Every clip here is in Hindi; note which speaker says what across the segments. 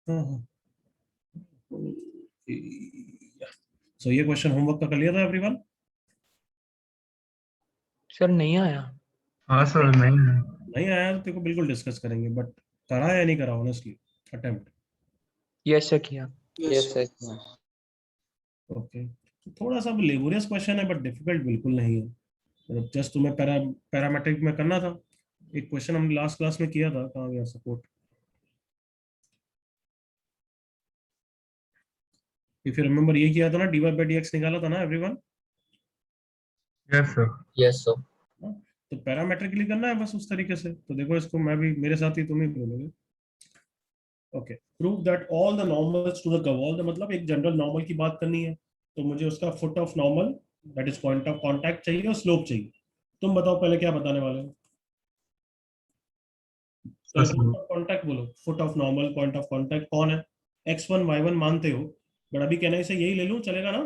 Speaker 1: हाँ। सो ये क्वेश्चन होमवर्क का कर लिया था एवरीवन?
Speaker 2: सर नहीं आया।
Speaker 3: हाँ सर, नहीं है।
Speaker 1: नहीं आया तो तेरे को बिल्कुल डिस्कस करेंगे, बट करा या नहीं करा ऑनेस्टली अटेम्प्ट?
Speaker 2: यस सर किया।
Speaker 4: Yes sir.
Speaker 1: ओके, तो थोड़ा सा लेबोरियस क्वेश्चन है बट डिफिकल्ट बिल्कुल नहीं है। मतलब जस्ट तुम्हें पैरामेट्रिक में करना था। एक क्वेश्चन हमने लास्ट क्लास में किया था, कहाँ गया सपोर्ट? इफ यू रिमेम्बर ये किया था ना, dy by dx निकाला था ना everyone?
Speaker 3: Yes sir.
Speaker 2: Yes sir.
Speaker 1: तो पैरामेट्रिकली करना है बस उस तरीके से। तो देखो इसको मैं भी, मेरे साथ ही तुम ही बोलोगे। Okay, prove that all the normals to the curve, all the मतलब एक जनरल नॉर्मल की बात करनी है, तो मुझे उसका foot of normal that is point of contact चाहिए और स्लोप चाहिए। तुम बताओ पहले क्या बताने वाले हो? पहले फुट ऑफ कांटेक्ट बोलो। Foot of normal point of contact कौन है? x1 y1 मानते हो, बट अभी कहने से यही ले लूं चलेगा ना?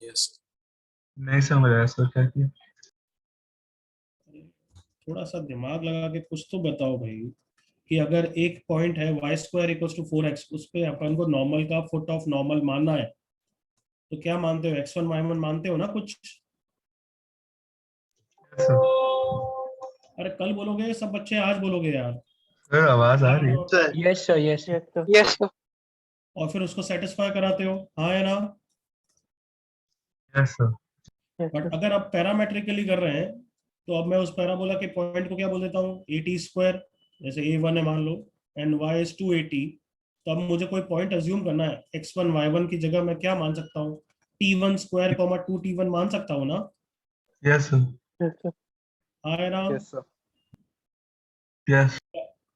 Speaker 4: यस।
Speaker 3: नहीं समझ आया सर, क्या किया?
Speaker 1: थोड़ा सा दिमाग लगा के कुछ तो बताओ भाई, कि अगर एक पॉइंट है y square equals to 4x, उस पे अपन को नॉर्मल का फुट ऑफ नॉर्मल मानना है, तो क्या मानते हो? x1 y1 मानते हो ना कुछ?
Speaker 3: Yes, sir.
Speaker 1: अरे कल बोलोगे सब बच्चे, आज बोलोगे यार?
Speaker 3: सर आवाज आ रही है?
Speaker 2: Yes sir. Yes sir.
Speaker 4: Yes sir.
Speaker 1: और फिर उसको सेटिस्फाई कराते हो, हाँ या ना?
Speaker 3: Yes sir.
Speaker 1: बट अगर आप पैरामेट्रिकली कर रहे हैं, तो अब मैं उस पैराबोला के पॉइंट को क्या बोल देता हूँ? ए टी स्क्वायर, जैसे a1 है मान लो, and y is two a t. तो अब मुझे कोई पॉइंट अज्यूम करना है, x1 y1 की जगह मैं क्या मान सकता हूँ? t1 स्क्वायर कॉमा 2t1 मान सकता हूँ ना?
Speaker 3: Yes sir.
Speaker 1: हाँ या ना?
Speaker 4: Yes sir.
Speaker 3: यस।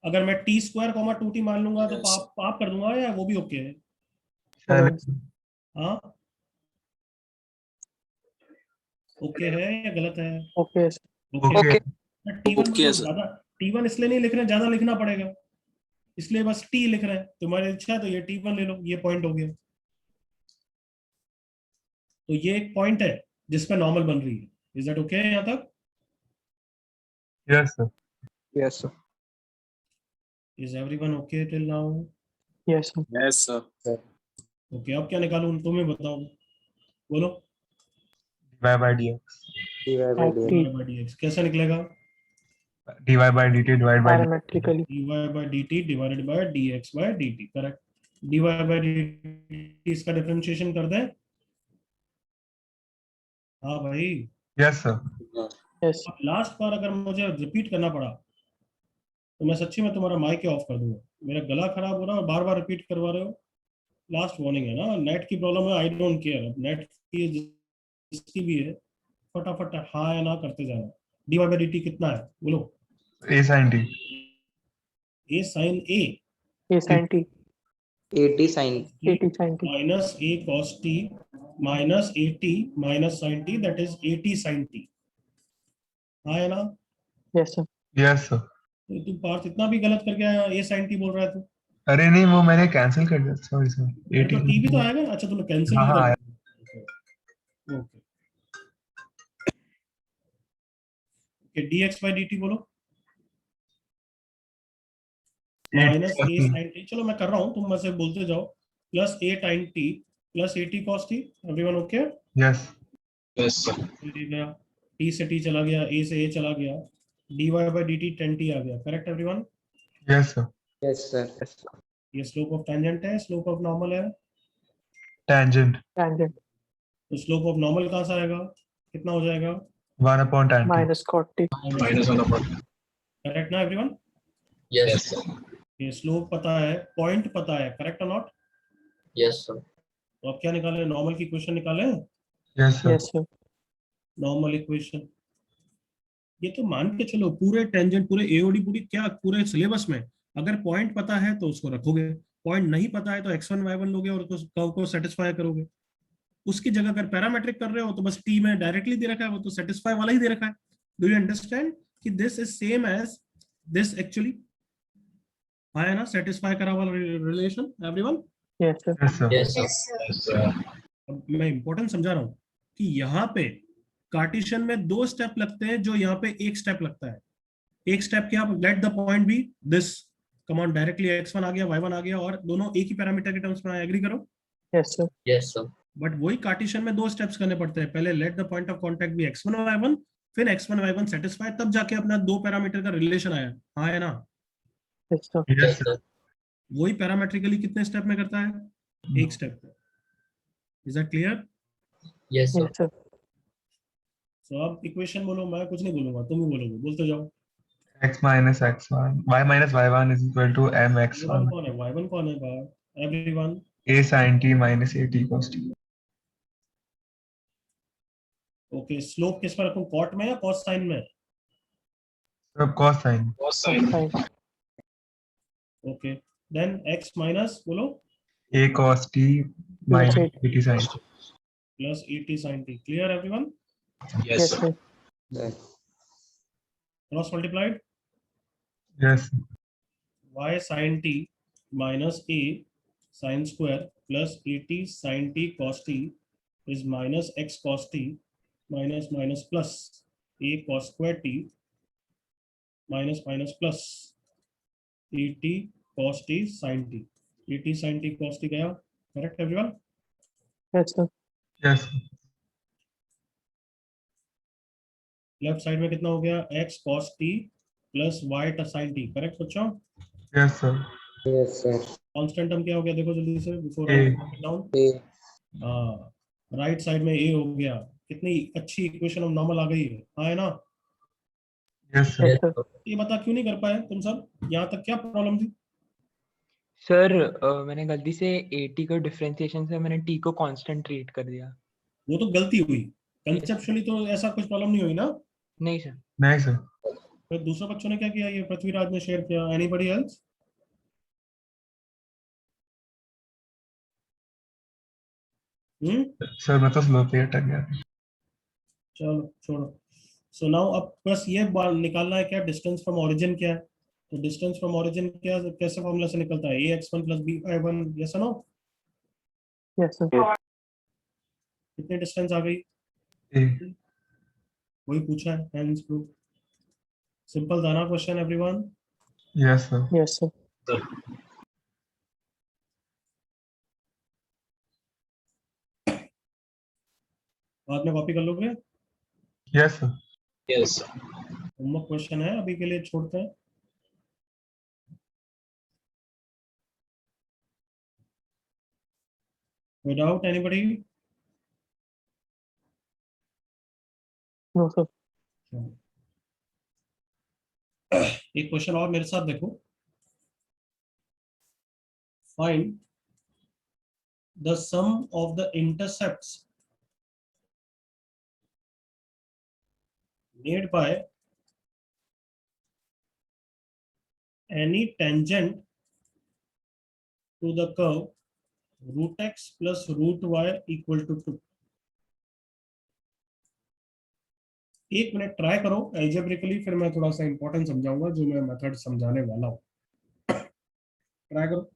Speaker 1: अगर मैं टी स्क्वायर कॉमा 2t मान लूंगा तो
Speaker 4: Yes.
Speaker 1: पाप कर दूंगा, या वो भी ओके है?
Speaker 3: चलो।
Speaker 1: हाँ, ओके है या गलत है?
Speaker 2: ओके।
Speaker 3: ओके।
Speaker 1: टी1
Speaker 4: Okay, sir.
Speaker 1: ज्यादा, टी1 इसलिए नहीं लिख रहे, ज्यादा लिखना पड़ेगा, इसलिए बस टी लिख रहे हैं। तुम्हारी इच्छा है तो ये टी1 ले लो, ये पॉइंट हो गया। तो ये एक पॉइंट है जिसपे नॉर्मल बन रही है। इज दैट ओके यहाँ तक?
Speaker 3: Yes sir.
Speaker 4: Yes sir.
Speaker 1: Is everyone okay till now?
Speaker 2: Yes sir.
Speaker 4: Yes sir.
Speaker 1: Okay, अब क्या निकालूं, तुम्हें बताओ, बोलो।
Speaker 3: dy by dx।
Speaker 1: dx कैसे निकलेगा?
Speaker 3: dy by dt divided by
Speaker 2: parametrically.
Speaker 1: dy by dt divided by dx by dt, correct. dy by dt इसका डिफरेंशिएशन कर दें? हाँ भाई।
Speaker 3: Yes sir.
Speaker 2: यस।
Speaker 1: अब लास्ट बार अगर मुझे रिपीट करना पड़ा तो मैं सच्ची में तुम्हारा माइक ऑफ कर दूंगा। मेरा गला खराब हो रहा है और बार बार रिपीट करवा रहे हो। लास्ट वार्निंग है ना, नेट की प्रॉब्लम है, आई डोंट केयर। नेट की जिसकी भी है, फटाफट हाँ या ना करते जाना। dy by dt कितना है बोलो?
Speaker 3: a sin t।
Speaker 1: a sin a
Speaker 2: a sine t.
Speaker 4: 80 sine.
Speaker 2: 80 sine t.
Speaker 1: Minus a cos t minus 80 minus sin t, that is 80 sin t। हाँ या ना?
Speaker 2: Yes sir.
Speaker 3: Yes sir.
Speaker 1: तो तू पार्थ इतना भी गलत करके आया, a sin t बोल रहा है तू।
Speaker 3: अरे नहीं, वो मैंने कैंसिल कर दिया, सॉरी सर।
Speaker 1: अरे तो t भी तो आएगा। अच्छा तुमने कैंसिल
Speaker 3: हाँ
Speaker 1: भी
Speaker 3: हाँ
Speaker 1: कर
Speaker 3: आया।
Speaker 1: दिया। ओके, dx by dt बोलो। माइनस a sin t, चलो मैं कर रहा हूँ, तुम मुझसे बोलते जाओ। Plus a sin t plus 80 cos t। Everyone okay?
Speaker 3: Yes.
Speaker 4: Yes sir.
Speaker 1: गया, t से t चला गया, a से a चला गया, dy by dt 10t आ गया, correct everyone?
Speaker 3: Yes sir.
Speaker 4: Yes sir.
Speaker 1: ये स्लोप ऑफ टेंजेंट है, स्लोप ऑफ नॉर्मल है।
Speaker 3: टेंजेंट।
Speaker 2: टैंजेंट।
Speaker 1: तो स्लोप ऑफ नॉर्मल कहाँ से आएगा, कितना हो जाएगा?
Speaker 3: 1/tan t।
Speaker 2: Minus cot t.
Speaker 4: Minus 1/।
Speaker 1: Correct ना एवरीवन?
Speaker 4: Yes sir.
Speaker 1: ये स्लोप पता है, पॉइंट पता है, करेक्ट और नॉट?
Speaker 4: Yes sir.
Speaker 1: तो अब क्या निकाले, नॉर्मल की इक्वेशन निकाले।
Speaker 3: Yes sir.
Speaker 2: Yes sir.
Speaker 1: Normal equation, ये तो मान के चलो पूरे टेंजेंट, पूरे एओडी, पूरी क्या पूरे सिलेबस में अगर पॉइंट पता है तो उसको रखोगे, पॉइंट नहीं पता है तो x1 y1 लोगे और उसको कर्व को सेटिस्फाई करोगे। उसकी जगह अगर पैरामेट्रिक कर रहे हो तो बस टी में डायरेक्टली दे रखा है, वो तो सेटिस्फाई वाला ही दे रखा है। डू यू अंडरस्टैंड कि this is same as this actually? हाँ है ना, सेटिस्फाई करा वाला relation everyone?
Speaker 2: Yes sir.
Speaker 3: Yes sir.
Speaker 4: Yes sir.
Speaker 1: अब मैं इंपॉर्टेंट समझा रहा हूँ कि यहाँ पे कार्टेशियन में 2 स्टेप लगते हैं, जो यहाँ पे 1 स्टेप लगता है। एक स्टेप क्या, let the point be this, come on, directly x1 आ गया, y1 आ गया, और दोनों एक ही पैरामीटर के टर्म्स में, एग्री करो।
Speaker 2: Yes, sir.
Speaker 4: Yes, sir.
Speaker 1: But वही कार्टेशियन में 2 स्टेप्स करने पड़ते हैं, पहले let the point of contact be x1 और y1, फिर x1 y1 सेटिस्फाई, तब जाके अपना 2 पैरामीटर का रिलेशन आया। हाँ है ना?
Speaker 2: Yes, sir.
Speaker 3: Yes,
Speaker 4: Yes,
Speaker 3: sir.
Speaker 4: sir.
Speaker 1: वही पैरामेट्रिकली कितने स्टेप में करता है? एक स्टेप में। Is that clear?
Speaker 4: Yes, sir.
Speaker 2: Yes, sir.
Speaker 1: सो अब इक्वेशन बोलो, मैं कुछ नहीं बोलूंगा, तुम ही बोलोगे, बोलते जाओ।
Speaker 3: X minus x1, y minus y1 is equal to m
Speaker 1: y1
Speaker 3: x1.
Speaker 1: कौन है? y1 कौन है बाहर? Everyone.
Speaker 3: A sin t minus a t cos t.
Speaker 1: Okay, slope किस पर रखूं, कॉट में या कॉस साइन में?
Speaker 3: So cosine.
Speaker 4: Cosine.
Speaker 2: Fine.
Speaker 1: Okay, then x minus बोलो
Speaker 3: A cos t minus
Speaker 2: Yes,
Speaker 3: a t sin t.
Speaker 1: Plus et sin t। Clear everyone?
Speaker 4: Yes,
Speaker 2: Yes,
Speaker 4: sir.
Speaker 2: sir.
Speaker 1: Cross multiplied,
Speaker 3: Yes.
Speaker 1: y sin t minus a sin square plus at sin t cos t is minus x cos t minus minus plus a cos square t minus minus plus at cos t sin t। at sin t cos t गया, correct everyone?
Speaker 2: Yes, sir.
Speaker 3: Yes.
Speaker 1: Left side में कितना हो गया, x cos t plus y sin t, correct बच्चों?
Speaker 3: Yes, sir.
Speaker 5: Yes, sir.
Speaker 1: Constant term क्या हो गया, देखो जल्दी से, before
Speaker 3: A.
Speaker 1: Down.
Speaker 5: A.
Speaker 1: Right side में a हो गया। कितनी अच्छी इक्वेशन ऑफ नॉर्मल आ गई है, हाँ है ना?
Speaker 3: Yes, sir.
Speaker 2: Yes, sir.
Speaker 1: ये बता क्यों नहीं कर पाए तुम सब, यहाँ तक क्या प्रॉब्लम थी?
Speaker 6: सर मैंने गलती से AT को डिफरेंशिएशन से मैंने T को कांस्टेंट ट्रीट कर दिया।
Speaker 1: वो तो गलती हुई, कंसेप्चुअली तो ऐसा कुछ प्रॉब्लम नहीं हुई ना?
Speaker 6: नहीं सर।
Speaker 3: नहीं sir.
Speaker 1: फिर दूसरे बच्चों ने क्या किया, ये पृथ्वीराज ने शेयर किया, एनीबॉडी एल्स?
Speaker 3: Sir मैं तो स्लो पे अटक गया था.
Speaker 1: चलो छोड़ो। सो नाउ अब बस ये निकालना है क्या, डिस्टेंस फ्रॉम ओरिजिन क्या है। तो डिस्टेंस फ्रॉम ओरिजिन क्या, कैसे फॉर्मूला से निकलता है, ax1 plus by1, yes no?
Speaker 2: Yes, sir.
Speaker 1: कितनी डिस्टेंस आ गई?
Speaker 3: A.
Speaker 1: वही पूछा है, हैंड्स प्रूफ। सिंपल था ना question everyone?
Speaker 3: Yes, sir.
Speaker 2: Yes, sir.
Speaker 1: बाद में कॉपी कर लोगे?
Speaker 3: Yes, sir.
Speaker 4: Yes, sir.
Speaker 1: Homework question है, अभी के लिए छोड़ते हैं। Without anybody?
Speaker 2: No, sir.
Speaker 1: एक क्वेश्चन और मेरे साथ देखो। Find the sum of the intercepts made by any tangent to the curve root x plus root y equal to 2। एक मिनट ट्राई करो एल्जेब्रिकली, फिर मैं थोड़ा सा इंपॉर्टेंट समझाऊंगा जो मैं मेथड समझाने वाला हूं। ट्राई करो।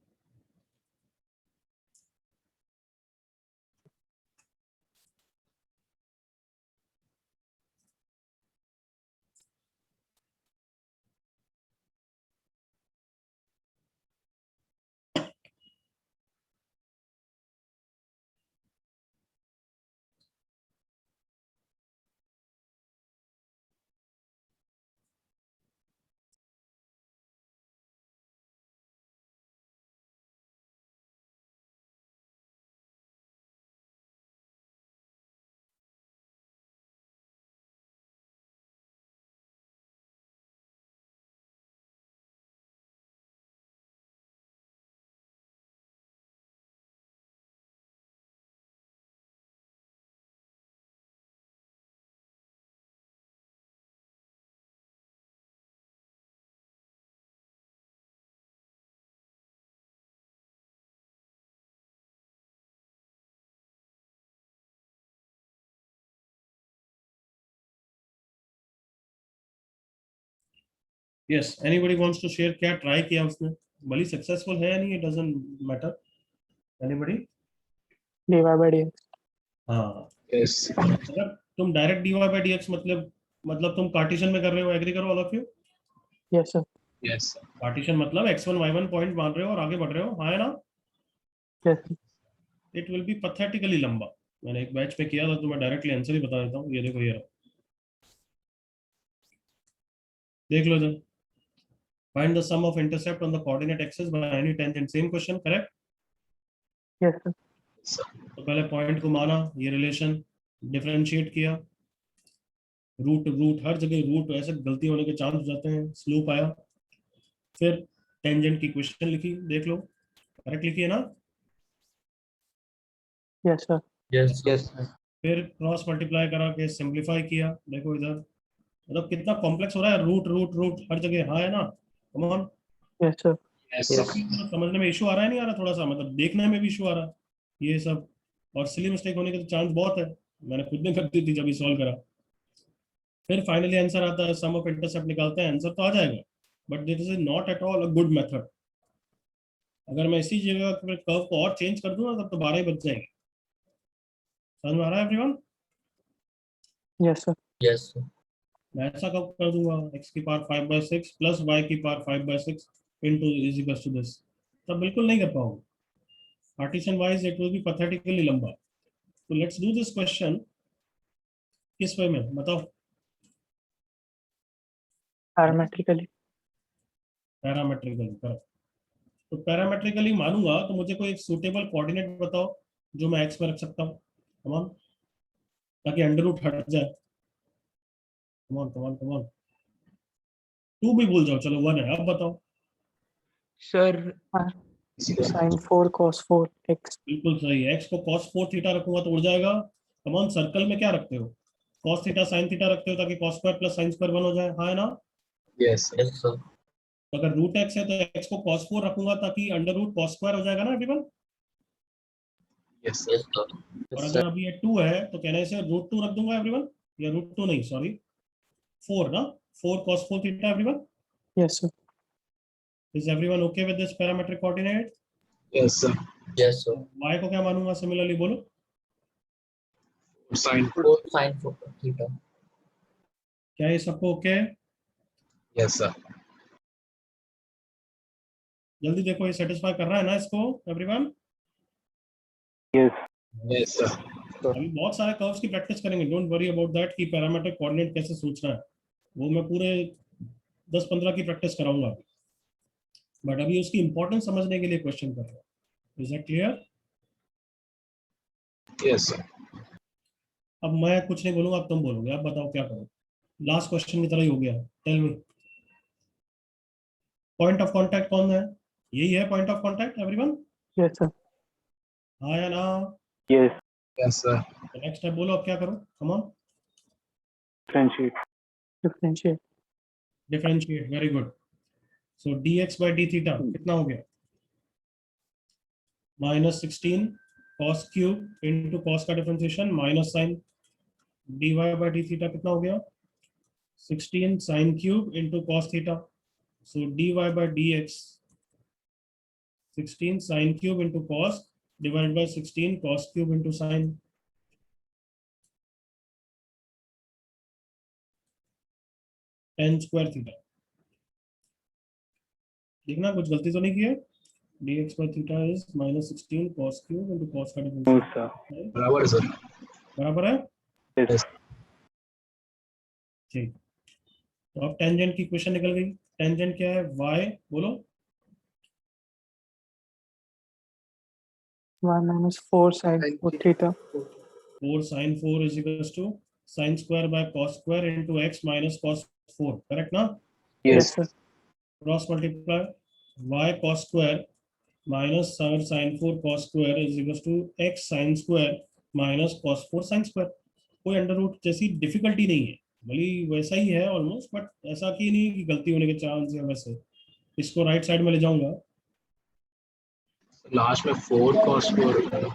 Speaker 1: Yes, anybody wants to share, क्या ट्राई किया उसने, भली सक्सेसफुल है या नहीं, it doesn't matter. Anybody?
Speaker 2: dy by dx.
Speaker 1: हाँ,
Speaker 4: Yes.
Speaker 1: अगर तुम डायरेक्ट dy by dx मतलब तुम कार्टेशियन में कर रहे हो, एग्री करो all of you?
Speaker 2: Yes, sir.
Speaker 4: Yes, sir.
Speaker 1: Partition मतलब x1 y1 पॉइंट मान रहे हो और आगे बढ़ रहे हो, हाँ है ना?
Speaker 2: Yes, sir.
Speaker 1: It will be pathetically लंबा। मैंने एक बैच पे किया था तो मैं डायरेक्टली आंसर ही बता देता हूँ। ये देखो, ये रहा, देख लो जरा। Find the sum of intercept on the coordinate axis by any tangent. Same question, correct?
Speaker 2: Yes, sir.
Speaker 4: Sir.
Speaker 1: तो पहले पॉइंट को माना, ये रिलेशन डिफरेंशिएट किया, रूट रूट हर जगह रूट, ऐसे गलती होने के चांस हो जाते हैं। स्लूप आया, फिर टेंजेंट की इक्वेशन लिखी, देख लो करेक्ट लिखी है ना?
Speaker 2: Yes, sir.
Speaker 4: Yes, sir.
Speaker 5: Yes, sir.
Speaker 1: फिर क्रॉस मल्टीप्लाई करा के सिंप्लीफाई किया, देखो इधर, मतलब कितना कॉम्प्लेक्स हो रहा है, रूट रूट रूट हर जगह, हाँ है ना? Come on,
Speaker 2: Yes, sir.
Speaker 4: Yes,
Speaker 5: Yes.
Speaker 4: sir.
Speaker 1: समझने में इशू आ रहा है नहीं आ रहा? थोड़ा सा मतलब देखने में भी इशू आ रहा है ये सब, और सिली मिस्टेक होने के तो चांस बहुत है। मैंने खुद ने कर दी थी जब ये सॉल्व करा। फिर फाइनली आंसर आता है, सम ऑफ इंटरसेप्ट निकालते हैं, आंसर तो आ जाएगा, but this is not at all a good method. अगर मैं इसी जगह पे कर्व को और चेंज कर दूं ना, तब तो 12 ही बच जाएंगे। समझ में आ रहा है everyone?
Speaker 2: Yes, sir.
Speaker 4: Yes, sir.
Speaker 1: मैं ऐसा कब कर दूंगा, x की पावर 5/6 प्लस y की power 5/6 into is equal to this, तब बिल्कुल नहीं कर पाऊंगा। Partition wise it will be pathetically लंबा। तो लेट्स डू दिस क्वेश्चन। किस वे में बताओ?
Speaker 2: Parametrically.
Speaker 1: Parametrically, correct. तो पैरामेट्रिकली मानूंगा तो मुझे कोई एक सूटेबल कोऑर्डिनेट बताओ जो मैं x में रख सकता हूँ, कम ऑन, ताकि अंडर रूट हट जाए। Come on come on come on, 2 भी भूल जाओ, चलो 1 है, अब बताओ।
Speaker 6: Sir
Speaker 2: Sin 4 cos 4 x.
Speaker 1: बिल्कुल सही है, x को cos 4 थीटा रखूंगा तो उड़ जाएगा। कम ऑन, सर्कल में क्या रखते हो? cos थीटा sin थीटा रखते हो ताकि cos square plus sin square 1 हो जाए, हाँ है ना?
Speaker 4: Yes, sir. Yes, sir.
Speaker 1: तो अगर रूट x है तो x को cos 4 रखूंगा ताकि अंडर रूट cos स्क्वायर हो जाएगा ना everyone?
Speaker 4: Yes, sir. Yes, sir.
Speaker 1: और अगर अभी ये 2 है तो कहने से रूट 2 रख दूंगा एवरीवन, या रूट 2 नहीं, सॉरी 4 ना, 4 cos 4 theta everyone.
Speaker 2: Yes, sir.
Speaker 1: Is everyone okay with this parametric coordinate?
Speaker 4: Yes, sir. Yes, sir.
Speaker 1: y को क्या मानूंगा सिमिलरली, बोलो?
Speaker 4: Sin 4. Sin 4 theta.
Speaker 1: क्या ये सबको ओके है?
Speaker 4: Yes, sir.
Speaker 1: जल्दी देखो, ये सेटिस्फाई कर रहा है ना इसको एवरीवन?
Speaker 4: Yes, sir.
Speaker 1: अभी बहुत सारे कर्व्स की प्रैक्टिस करेंगे, डोंट वरी अबाउट दैट कि पैरामेट्रिक कोऑर्डिनेट कैसे सोचना है, वो मैं पूरे 10-15 की प्रैक्टिस कराऊंगा। बट अभी उसकी इंपॉर्टेंस समझने के लिए क्वेश्चन कर रहा हूँ। Is that clear?
Speaker 4: Yes, sir.
Speaker 1: अब मैं कुछ नहीं बोलूंगा, अब तुम बोलोगे, अब बताओ क्या करो। लास्ट क्वेश्चन की तरह ही हो गया, tell me. Point of contact कौन है? यही है point of contact everyone,
Speaker 2: Yes, sir.
Speaker 1: हाँ या ना?
Speaker 2: Yes.
Speaker 4: Yes, sir.
Speaker 1: Next step बोलो, अब क्या करो, come on.
Speaker 2: Differentiate. Differentiate.
Speaker 1: Differentiate, very good. So dx by d theta कितना हो गया? -16 cos क्यूब इंटू कॉस का differentiation minus sine dy by d theta कितना हो गया? 16 sin cube into cos theta, so dy by dx 16 sin cube into cos divide by 16 cos cube into sin। tan square theta, देखना कुछ गलती तो नहीं की है? dx by theta is -16 cos cube into cos का डिफरेंशिएशन,
Speaker 4: बराबर है, sir.
Speaker 1: बराबर है?
Speaker 4: Yes.
Speaker 1: ठीक, तो अब टेंजेंट की इक्वेशन निकल गई। टेंजेंट क्या है? y, बोलो।
Speaker 2: 1 minus 4 sin 4 theta.
Speaker 1: 4 sin 4 is equals to sin square by cos square into x minus cos 4, correct ना?
Speaker 2: Yes, sir.
Speaker 1: Cross multiply y cos square minus sin 4 cos square is equals to x sin square minus cos 4 sin square। कोई अंडर रूट जैसी डिफिकल्टी नहीं है, भली वैसा ही है ऑलमोस्ट, बट ऐसा की नहीं कि गलती होने के चांस है। वैसे इसको राइट साइड में ले जाऊंगा,
Speaker 4: लास्ट में 4 cos 4.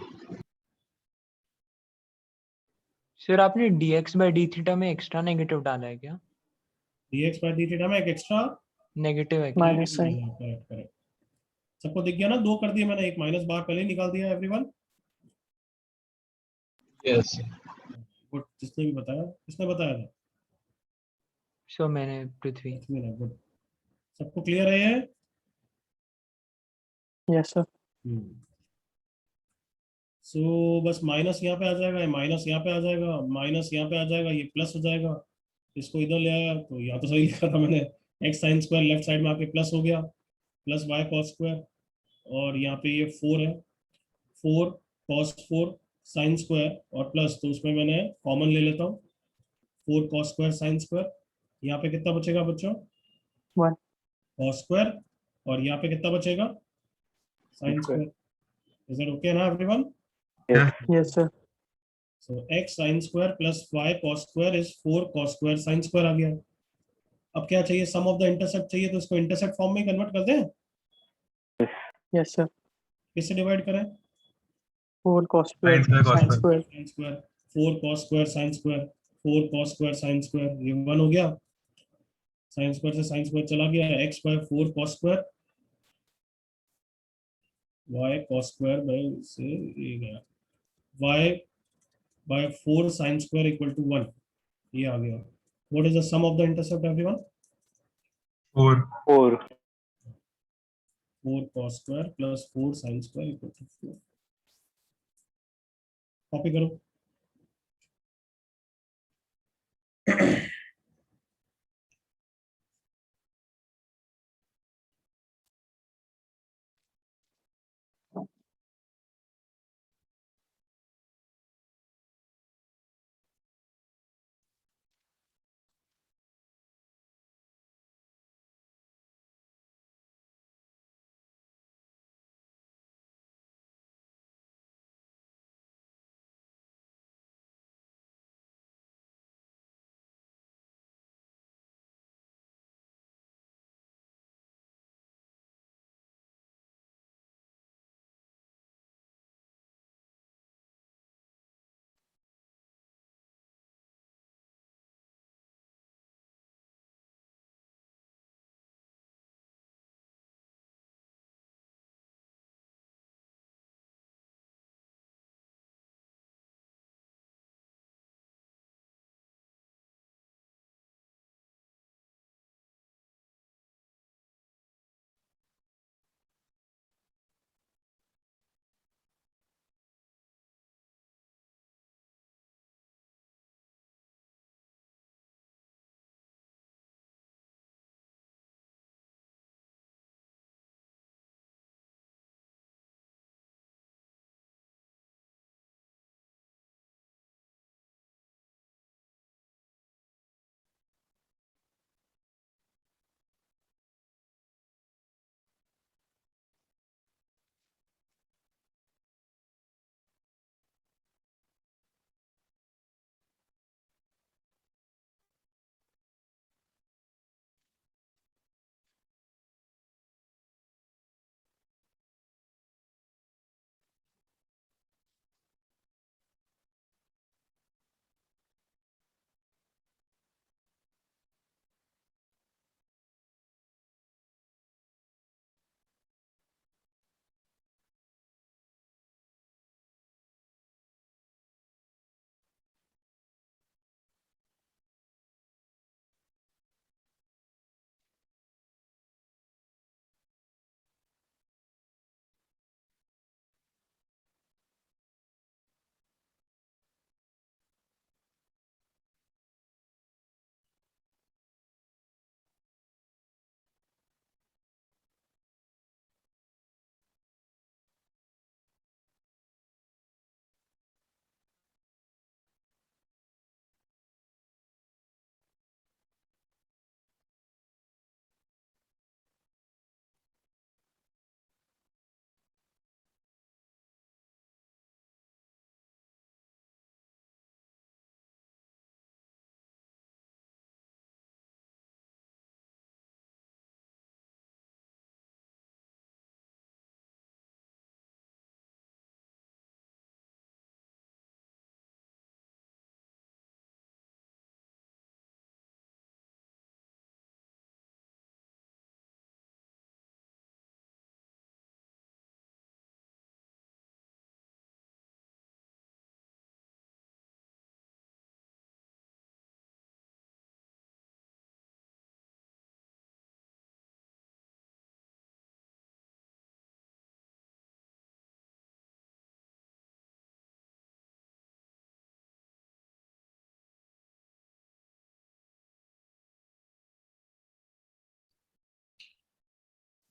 Speaker 6: सर आपने dx by d थीटा में एक्स्ट्रा नेगेटिव डाला है क्या?
Speaker 1: dx by d थीटा में एक एक्स्ट्रा
Speaker 6: नेगेटिव है क्या?
Speaker 2: Minus sign.
Speaker 1: करेक्ट करेक्ट, सबको दिख गया ना? 2 कर दिए मैंने, एक माइनस बार पहले ही निकाल दिया एवरीवन।
Speaker 4: Yes.
Speaker 1: गुड, जिसने भी बताया, किसने बताया था?
Speaker 6: सो मैंने पृथ्वी।
Speaker 1: गुड। सबको क्लियर है ये?
Speaker 2: Yes, sir.
Speaker 1: सो बस माइनस यहाँ पे आ जाएगा, माइनस यहाँ पे आ जाएगा, माइनस यहाँ पे आ जाएगा, ये प्लस हो जाएगा। इसको इधर ले आया तो यहाँ तो सही लिखा था मैंने, x sine square left side में आके प्लस हो गया, प्लस वाई कॉस स्क्वायर, और यहाँ पे ये 4 है, 4 कॉस 4 साइन स्क्वायर और प्लस, तो उसमें मैंने कॉमन ले लेता हूँ, 4 कॉस स्क्वायर साइन स्क्वायर। यहाँ पे कितना बचेगा बच्चों?
Speaker 2: 1.
Speaker 1: कॉस स्क्वायर, और यहाँ पे कितना बचेगा? Sine square. Is it okay ना everyone?
Speaker 3: Yeah.
Speaker 2: Yes, sir.
Speaker 1: So x sine square plus y cos square is 4 cos square sine square आ गया। अब क्या चाहिए? सम ऑफ द इंटरसेप्ट चाहिए, तो इसको इंटरसेप्ट फॉर्म में कन्वर्ट कर दें।
Speaker 2: Yes, sir.
Speaker 1: किससे डिवाइड करें?
Speaker 2: 4 cos
Speaker 3: Sin
Speaker 2: square
Speaker 3: square, cos
Speaker 2: sin
Speaker 3: square.
Speaker 2: square.
Speaker 1: Sine square, 4 cos square sine square, 4 cos square sine square, ये 1 हो गया। साइन स्क्वायर से साइन स्क्वायर चला गया, x by 4 cos square, y cos square by से ये गया, y by 4 sine square equal to 1, ये आ गया। What is the sum of the intercept everyone?
Speaker 3: 4.
Speaker 2: 4.
Speaker 1: 4 cos square plus 4 sine square equal to 4। Copy करो।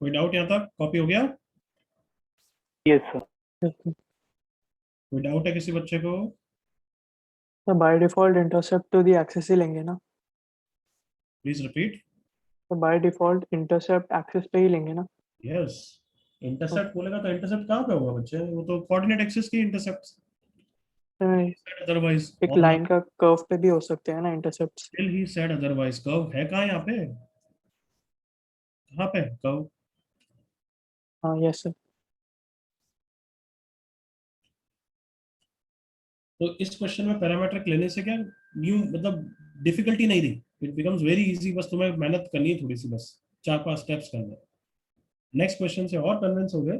Speaker 1: कोई डाउट यहाँ तक? कॉपी हो गया?
Speaker 4: Yes, sir.
Speaker 1: कोई डाउट है किसी बच्चे को?
Speaker 2: तो by default intercept to the axis ही लेंगे ना?
Speaker 1: Please repeat.
Speaker 2: तो बाय डिफॉल्ट इंटरसेप्ट एक्सिस पे ही लेंगे ना?
Speaker 1: यस, इंटरसेप्ट बोलेगा तो इंटरसेप्ट कहाँ पे होगा बच्चे? वो तो कोऑर्डिनेट एक्सिस की इंटरसेप्ट, अदरवाइज
Speaker 2: एक लाइन का कर्व पे भी हो सकते हैं ना intercept?
Speaker 1: Still he said otherwise. Curve है कहाँ यहाँ पे? कहाँ पे कर्व?
Speaker 2: हाँ यस सर।
Speaker 1: तो इस क्वेश्चन में पैरामीट्रिक लेने से क्या न्यू मतलब डिफिकल्टी नहीं रही, इट बिकम्स वेरी इजी। बस तुम्हें मेहनत करनी है थोड़ी सी, बस 4-5 स्टेप्स करने। नेक्स्ट क्वेश्चन से और कन्विंस हो गए,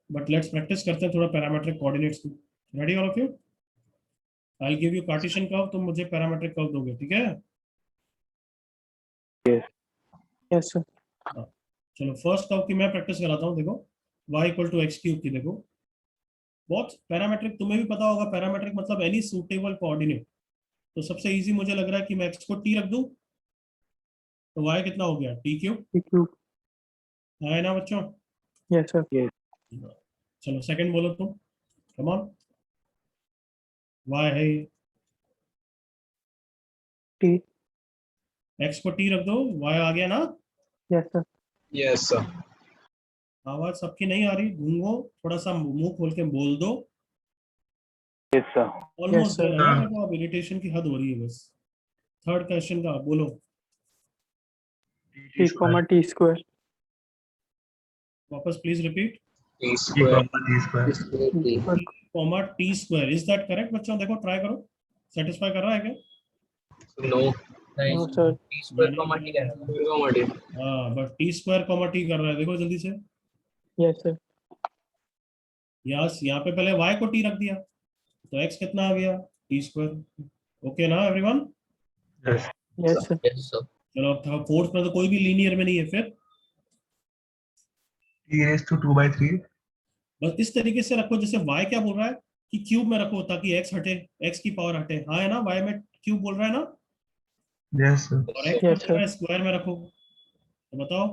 Speaker 1: बट लेट्स प्रैक्टिस करते हैं थोड़ा पैरामीट्रिक कोऑर्डिनेट्स की। Ready all of you? I will give you cartesian curve, तुम मुझे पैरामीट्रिक कर्व दोगे, ठीक है?
Speaker 2: Yes sir.
Speaker 1: चलो फर्स्ट कर्व की मैं प्रैक्टिस कराता हूँ। देखो y equal to x cube की, देखो बहुत पैरामीट्रिक, तुम्हें भी पता होगा पैरामीट्रिक मतलब एनी सूटेबल कोऑर्डिनेट। तो सबसे इजी मुझे लग रहा है कि मैं x को t रख दूं तो y कितना हो गया? t cube.
Speaker 2: क्यूब।
Speaker 1: है ना बच्चों?
Speaker 2: Yes sir.
Speaker 1: चलो सेकंड बोलो तुम, कम ऑन। y है ये,
Speaker 2: टी।
Speaker 1: x को t रख दो, y आ गया ना?
Speaker 2: Yes sir.
Speaker 4: Yes, sir.
Speaker 1: आवाज सबकी नहीं आ रही, गूंगो, थोड़ा सा मुंह खोल के बोल दो।
Speaker 4: Yes, sir.
Speaker 1: Almost
Speaker 2: sir.
Speaker 1: There है ना, देखो अब इरिटेशन की हद हो रही है बस। थर्ड क्वेश्चन का बोलो।
Speaker 2: T comma T square.
Speaker 1: वापस please repeat.
Speaker 4: T
Speaker 3: T
Speaker 4: square.
Speaker 3: comma T square.
Speaker 1: Comma T square, is that correct बच्चों? देखो ट्राई करो, सेटिस्फाई कर रहा है क्या?
Speaker 4: No.
Speaker 2: No sir.
Speaker 6: T square comma t कह रहा था।
Speaker 4: Comma T.
Speaker 1: हाँ but t square comma t कर रहा है, देखो जल्दी से।
Speaker 2: Yes sir.
Speaker 1: यस, यहाँ पे पहले y को t रख दिया तो x कितना आ गया? T square. ओके ना everyone?
Speaker 3: Yes.
Speaker 2: Yes sir.
Speaker 6: Yes sir.
Speaker 1: चलो अब फोर्थ में तो कोई भी लीनियर में नहीं है, फिर
Speaker 3: T raised to 2/3.
Speaker 1: बस इस तरीके से रखो जैसे y क्या बोल रहा है कि क्यूब में रखो ताकि x हटे, x की पावर हटे। हाँ है ना? y में क्यूब बोल रहा है ना,
Speaker 3: Yes, sir.
Speaker 1: और x
Speaker 2: Yes,
Speaker 1: में स्क्वायर में रखो। तो बताओ।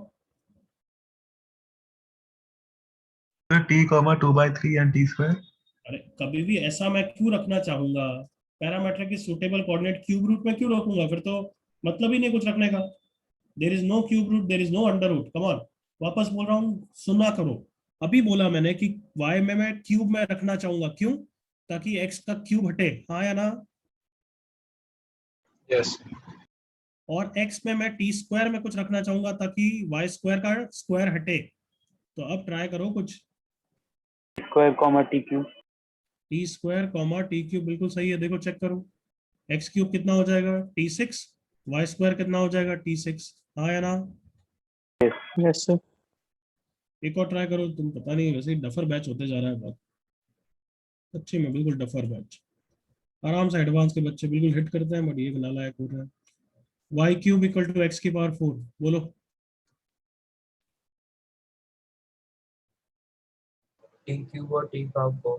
Speaker 3: So T comma 2/3 and T square.
Speaker 1: अरे कभी भी ऐसा मैं क्यों रखना चाहूंगा? पैरामीट्रिक की सूटेबल कोऑर्डिनेट क्यूब रूट में क्यों रखूंगा? फिर तो मतलब ही नहीं कुछ रखने का। There is no cube root, there is no under root. Come on, वापस बोल रहा हूँ, सुना करो। अभी बोला मैंने कि y में मैं क्यूब में रखना चाहूंगा, क्यों? ताकि x का क्यूब हटे। हाँ या ना?
Speaker 4: Yes.
Speaker 1: और x में मैं टी स्क्वायर में कुछ रखना चाहूंगा ताकि y स्क्वायर का स्क्वायर हटे। तो अब ट्राई करो कुछ।
Speaker 4: Square comma T cube.
Speaker 1: T square comma T cube, बिल्कुल सही है। देखो चेक करो, एक्स क्यूब कितना हो जाएगा? t6, वाई स्क्वायर कितना हो जाएगा? t6। हाँ या ना?
Speaker 2: Yes sir.
Speaker 1: एक और ट्राई करो तुम, पता नहीं वैसे ही डफर बैच होते जा रहा है बहुत अच्छे में, बिल्कुल डफर बैच। आराम से एडवांस के बच्चे बिल्कुल हिट करते हैं, बट ये नालायक हो रहा है। Y cube equal to x की पावर 4, बोलो।
Speaker 6: टी क्यूब और टी पावर 4।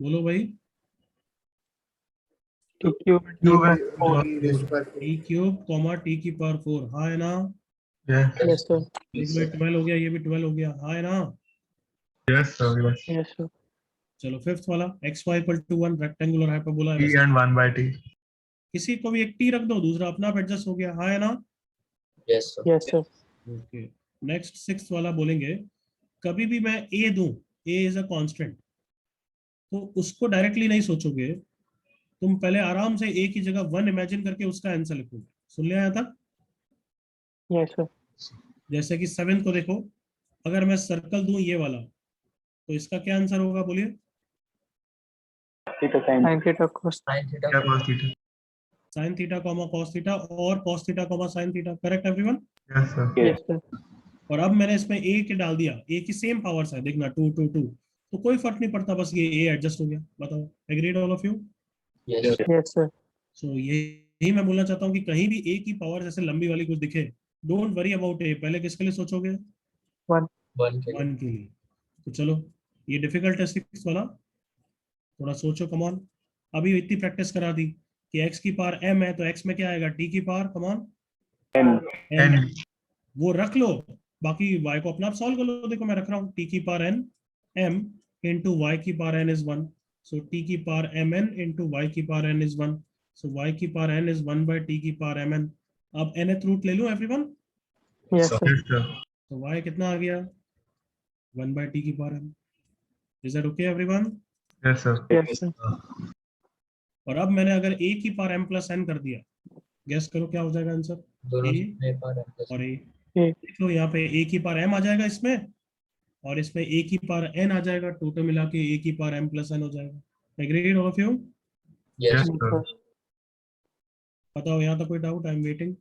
Speaker 1: बोलो भाई।
Speaker 2: T cube
Speaker 1: t cube comma t की पावर 4, हाँ है ना?
Speaker 3: Yes.
Speaker 2: Yes sir.
Speaker 1: एक बार 12 हो गया, ये भी 12 हो गया, हाँ है ना?
Speaker 3: Yes, sir. Yes.
Speaker 2: Yes sir.
Speaker 1: चलो फिफ्थ वाला, x y equal to 1 rectangular hyperbola है
Speaker 3: T
Speaker 1: वैसे।
Speaker 3: and 1/t.
Speaker 1: किसी को भी एक टी रख दो, दूसरा अपना आप एडजस्ट हो गया, हाँ है ना?
Speaker 6: Yes sir.
Speaker 2: Yes sir.
Speaker 1: Okay next sixth वाला बोलेंगे, कभी भी मैं ए दूं, ए इज अ कांस्टेंट, तो उसको डायरेक्टली नहीं सोचोगे तुम, पहले आराम से ए की जगह 1 इमेजिन करके उसका आंसर लिखोगे। सुन लिया यहाँ तक?
Speaker 2: Yes sir.
Speaker 1: जैसे कि 7 को देखो, अगर मैं सर्कल दूं ये वाला, तो इसका क्या आंसर होगा बोलिए?
Speaker 4: Theta sin.
Speaker 2: Sine theta cos.
Speaker 6: Sine theta
Speaker 3: Yeah, cos theta.
Speaker 1: Sine theta comma cos theta और cos theta comma sine theta, correct everyone?
Speaker 3: Yes, sir.
Speaker 2: Yes sir.
Speaker 1: और अब मैंने इसमें ए के डाल दिया, ए की सेम पावर्स है, देखना 2 2 2, तो कोई फर्क नहीं पड़ता, बस ये ए एडजस्ट हो गया। बताओ, agreed all of you?
Speaker 6: Yes
Speaker 2: yes sir.
Speaker 1: So यही मैं बोलना चाहता हूँ कि कहीं भी ए की पावर जैसे लंबी वाली कुछ दिखे, डोंट वरी अबाउट ए, पहले किसके लिए सोचोगे?
Speaker 2: 1।
Speaker 6: 1 के लिए।
Speaker 1: 1 के लिए। तो चलो ये डिफिकल्ट है 6 वाला, थोड़ा सोचो, कम ऑन। अभी इतनी प्रैक्टिस करा दी कि x की पावर m है तो x में क्या आएगा? t की power, come on,
Speaker 4: N.
Speaker 1: n।
Speaker 3: N.
Speaker 1: वो रख लो, बाकी y को अपना आप सॉल्व कर लो। देखो मैं रख रहा हूँ t की power n m into y की power n is 1, so t की पावर mn इंटू y की power n is 1, so y की power n is 1 by t की पावर mn। अब nth रूट ले लूं everyone,
Speaker 2: Yes, sir.
Speaker 3: Yes, sir.
Speaker 1: तो y कितना आ गया 1 बाय t की power m। Is that okay everyone?
Speaker 3: Yes, sir.
Speaker 2: Yes, sir.
Speaker 1: और अब मैंने अगर a की पावर m प्लस n कर दिया, गेस करो क्या हो जाएगा आंसर?
Speaker 5: दोनों
Speaker 1: a
Speaker 5: में पर
Speaker 1: और a।
Speaker 2: A.
Speaker 1: देख लो यहाँ पे a की पावर m आ जाएगा इसमें, और इसमें a की पावर n आ जाएगा, टोटल मिला के a की पावर m प्लस n हो जाएगा। Agreed all of you?
Speaker 5: Yes
Speaker 3: Yes,
Speaker 2: Yes,
Speaker 3: sir.
Speaker 2: sir.
Speaker 1: बताओ यहाँ तक कोई डाउट? I am waiting.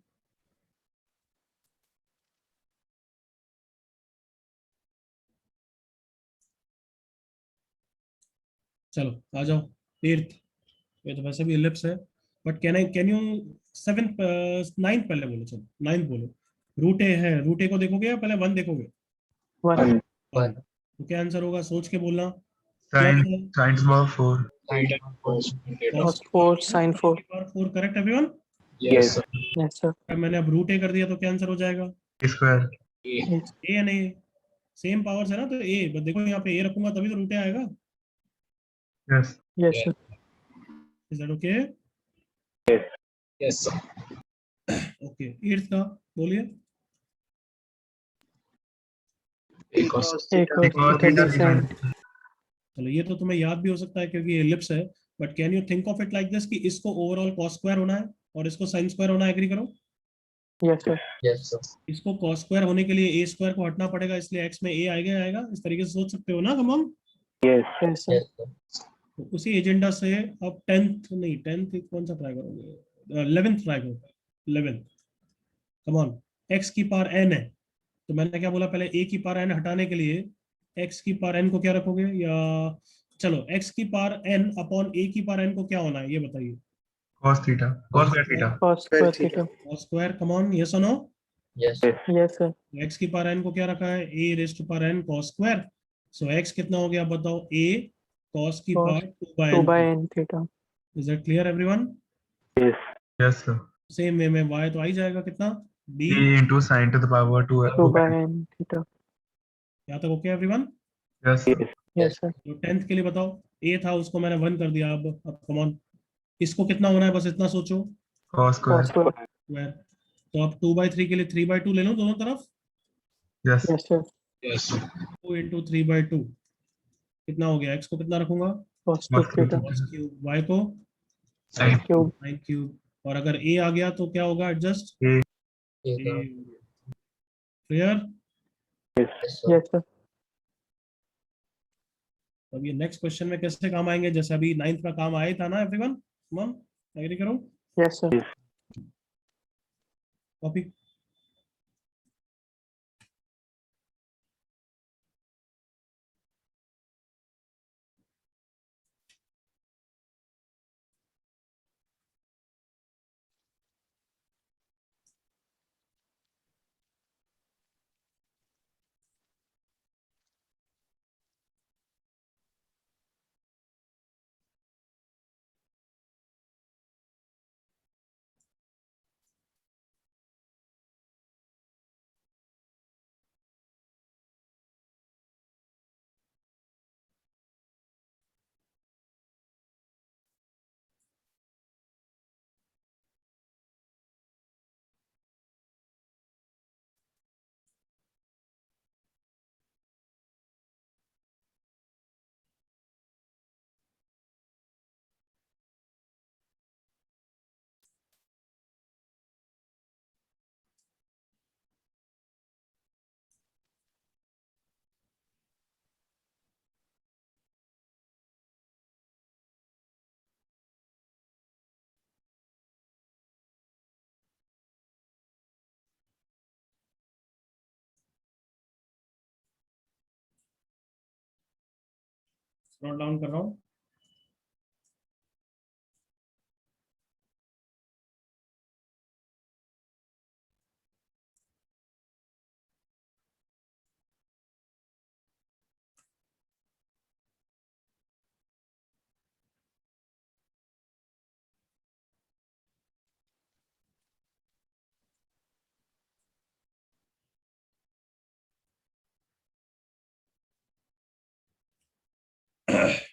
Speaker 1: चलो आ जाओ। एट्थ, ये तो वैसे भी इलिप्स है, but can you seventh ninth पहले बोलो, चलो नाइन्थ बोलो। रूट ए है, रूट ए को देखोगे या पहले वन देखोगे?
Speaker 2: 1.
Speaker 1: वन। तो क्या आंसर होगा सोच के बोलना।
Speaker 3: Sin,
Speaker 1: plus
Speaker 3: sin power 4.
Speaker 5: Sine
Speaker 1: cos
Speaker 2: Cos 4 sin 4.
Speaker 1: 4, correct everyone?
Speaker 4: Yes.
Speaker 2: Yes, sir.
Speaker 1: अब मैंने अब रूट ए कर दिया तो क्या आंसर हो जाएगा?
Speaker 3: Square.
Speaker 2: Yes.
Speaker 1: ए या नहीं? सेम पावर्स है ना, तो ए, बस देखो यहाँ पे ए रखूंगा तभी तो रूट ए आएगा।
Speaker 3: Yes.
Speaker 2: Yes, sir.
Speaker 1: Is that okay?
Speaker 4: Yes, sir.
Speaker 1: Okay, eighth का बोलिए।
Speaker 4: A cos
Speaker 2: A cos
Speaker 3: Cos
Speaker 2: theta
Speaker 3: theta
Speaker 2: d
Speaker 3: sin.
Speaker 2: sin.
Speaker 1: चलो ये तो तुम्हें याद भी हो सकता है क्योंकि ये एलिप्स है, but can you think of it like this कि इसको ओवरऑल cos स्क्वायर होना है और इसको sin स्क्वायर होना है। एग्री करो?
Speaker 2: Yes, sir.
Speaker 5: यस सर
Speaker 1: इसको cos स्क्वायर होने के लिए a स्क्वायर को हटना पड़ेगा, इसलिए x में a आएगा आएगा। इस तरीके से सोच सकते हो ना कम?
Speaker 4: Yes.
Speaker 2: Yes, sir.
Speaker 5: Yes sir
Speaker 1: तो उसी एजेंडा से अब टेंथ नहीं, टेंथ कौन सा ट्राई करोगे? 11th ट्राई करो। 11th, come on. x की पावर n है, तो मैंने क्या बोला पहले, a की पावर n हटाने के लिए x की पावर n को क्या रखोगे? या चलो x की पावर n अपॉन a की पावर n को क्या होना है ये बताइए।
Speaker 3: Cos theta. Cos square theta.
Speaker 2: Cos square theta.
Speaker 1: cos square, come on, yes और no?
Speaker 5: Yes
Speaker 2: Yes, sir.
Speaker 1: x की पावर n को क्या रखा है? a raised to power n cos square. So x कितना हो गया बताओ? a cos की
Speaker 2: Cos
Speaker 1: power 2 by
Speaker 2: 2
Speaker 1: n।
Speaker 2: by n theta.
Speaker 1: Is that clear everyone?
Speaker 4: Yes.
Speaker 3: Yes, sir.
Speaker 1: Same way में y तो आ ही जाएगा कितना? b।
Speaker 3: E into sin to the power 2.
Speaker 2: 2 by n theta.
Speaker 1: यहाँ तक okay everyone?
Speaker 3: Yes, sir.
Speaker 2: Yes, sir.
Speaker 1: तो टेंथ के लिए बताओ, a था उसको मैंने 1 कर दिया। अब कम ऑन, इसको कितना होना है बस इतना सोचो।
Speaker 3: Cos
Speaker 2: Cos
Speaker 3: square.
Speaker 2: square.
Speaker 1: Square. तो अब 2/3 के लिए 3/2 ले लो दोनों तरफ।
Speaker 3: Yes.
Speaker 2: Yes, sir.
Speaker 4: Yes.
Speaker 1: 2 into 3/2 कितना हो गया? x को कितना रखूंगा?
Speaker 2: Cos
Speaker 3: Cos
Speaker 2: 2 theta.
Speaker 1: cos cube, y को
Speaker 3: Sin.
Speaker 2: Cube.
Speaker 1: sin क्यूब, और अगर a आ गया तो क्या होगा? Adjust.
Speaker 3: A.
Speaker 1: Clear?
Speaker 5: Yes sir
Speaker 2: Yes, sir.
Speaker 1: अब ये नेक्स्ट क्वेश्चन में कैसे काम आएंगे? जैसे अभी नाइन्थ का काम आया ही था ना एवरीवन? मम एग्री करो?
Speaker 2: Yes, sir.
Speaker 1: Copy note down कर रहा हूँ।
Speaker 2: सर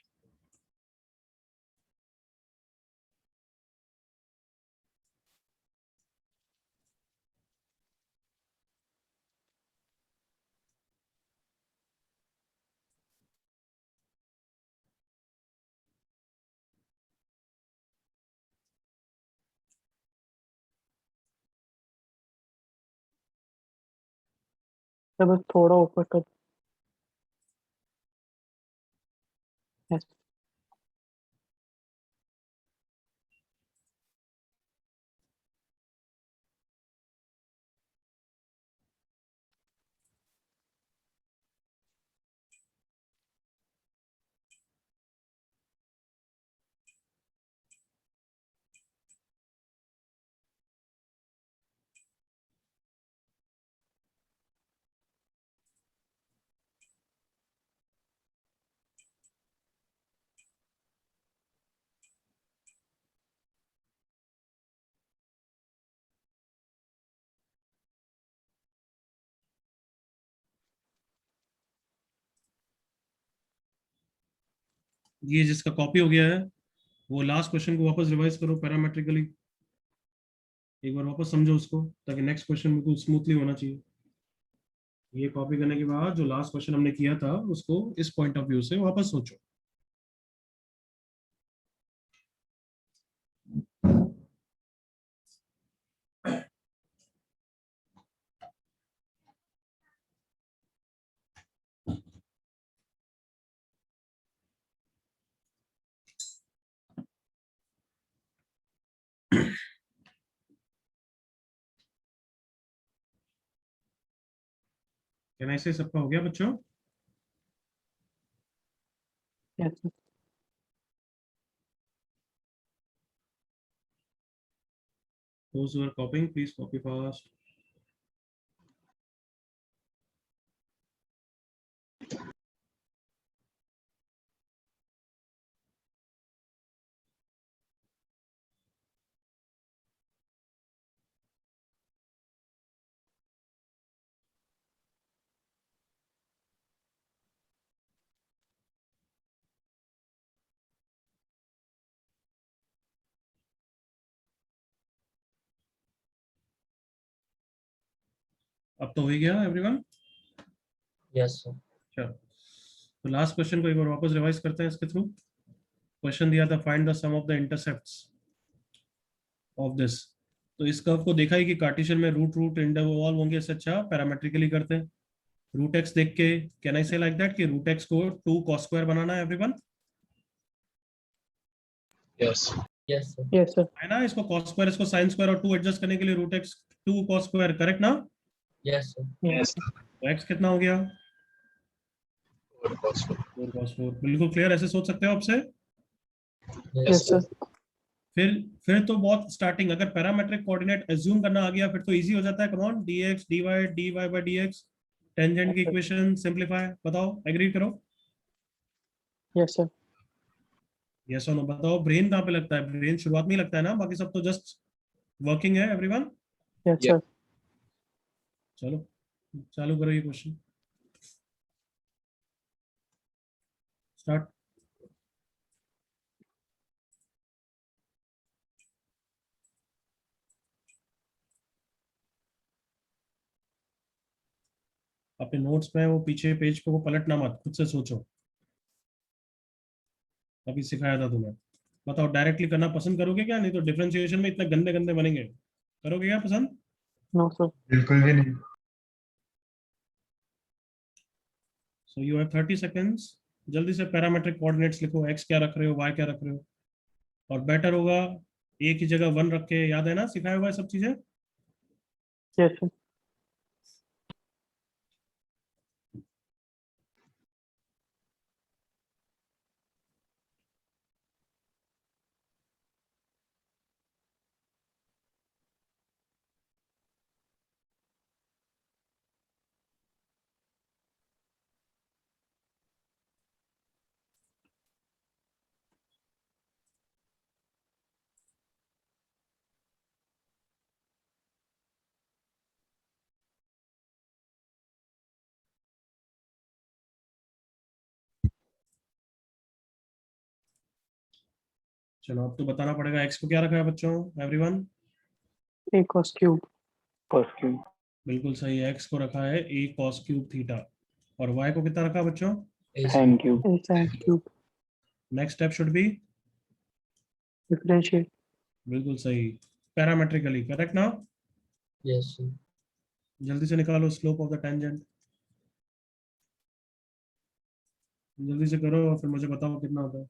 Speaker 2: बस थोड़ा ऊपर कर। यस
Speaker 1: ये जिसका कॉपी हो गया है वो लास्ट क्वेश्चन को वापस रिवाइज करो पैरामेट्रिकली, एक बार वापस समझो उसको, ताकि नेक्स्ट क्वेश्चन बिल्कुल स्मूथली होना चाहिए। ये कॉपी करने के बाद जो लास्ट क्वेश्चन हमने किया था उसको इस पॉइंट ऑफ व्यू से वापस सोचो। क्या ऐसे सबका हो गया बच्चों?
Speaker 2: Yes sir.
Speaker 1: Those who are copying, please copy fast. अब तो हो ही गया एवरीवन?
Speaker 5: Yes, sir.
Speaker 1: चलो, तो लास्ट क्वेश्चन को एक बार वापस रिवाइज करते हैं इसके थ्रू। क्वेश्चन दिया था find the sum of the intercepts of this. तो इस कर्व को देखा ही कि कार्टेशियन में रूट रूट इंटरवॉल्व होंगे, इससे अच्छा पैरामेट्रिकली करते हैं। रूट एक्स देख के can I say like that कि रूट एक्स को 2 cos स्क्वायर बनाना है everyone,
Speaker 4: Yes.
Speaker 5: Yes, sir.
Speaker 2: Yes sir.
Speaker 1: है ना? इसको cos स्क्वायर, इसको sin स्क्वायर और 2 एडजस्ट करने के लिए root x 2 cos square, correct ना?
Speaker 5: Yes, sir.
Speaker 4: Yes.
Speaker 1: तो एक्स कितना हो गया?
Speaker 4: 4 cos 4.
Speaker 1: 4 cos 4। बिल्कुल क्लियर, ऐसे सोच सकते हो आपसे।
Speaker 5: Yes,
Speaker 2: yes
Speaker 5: sir.
Speaker 2: सर।
Speaker 1: फिर तो बहुत स्टार्टिंग, अगर पैरामेट्रिक कोऑर्डिनेट एज्यूम करना आ गया फिर तो इजी हो जाता है। Come on, dx dy dy by dx, tangent की इक्वेशन सिंपलीफाई। बताओ, एग्री करो?
Speaker 2: Yes sir.
Speaker 1: यस और नो बताओ। ब्रेन कहाँ पे लगता है? ब्रेन शुरुआत में ही लगता है ना, बाकी सब तो जस्ट वर्किंग है एवरीवन।
Speaker 2: Yes
Speaker 4: Yeah.
Speaker 2: सर।
Speaker 1: चलो चालू करो ये क्वेश्चन, स्टार्ट। अपने नोट्स पे वो पीछे पेज पे वो पलटना मत, खुद से सोचो। अभी सिखाया था तुम्हें। बताओ, डायरेक्टली करना पसंद करोगे क्या? नहीं तो डिफरेंशिएशन में इतने गंदे गंदे बनेंगे, करोगे क्या पसंद?
Speaker 2: No sir.
Speaker 3: बिल्कुल भी नहीं।
Speaker 1: So you have 30 seconds. जल्दी से पैरामेट्रिक कोऑर्डिनेट्स लिखो, एक्स क्या रख रहे हो, वाई क्या रख रहे हो। और बेटर होगा एक ही जगह वन रख के, याद है ना सिखाया हुआ है सब चीजें।
Speaker 2: Yes sir.
Speaker 1: चलो अब तो बताना पड़ेगा x को क्या रखा है बच्चों, everyone.
Speaker 2: A cos cube. Cos cube.
Speaker 1: बिल्कुल सही है, x को रखा है a cos क्यूब थीटा, और y को कितना रखा है बच्चों?
Speaker 5: A
Speaker 2: Sin
Speaker 5: sin
Speaker 2: cube. A sin cube.
Speaker 1: Next step should be,
Speaker 2: Differentiate.
Speaker 1: बिल्कुल सही, पैरामेट्रिकली करेक्ट ना।
Speaker 5: yes sir.
Speaker 1: जल्दी से निकालो स्लोप ऑफ द टेंजेंट, जल्दी से करो और फिर मुझे बताओ कितना होता है।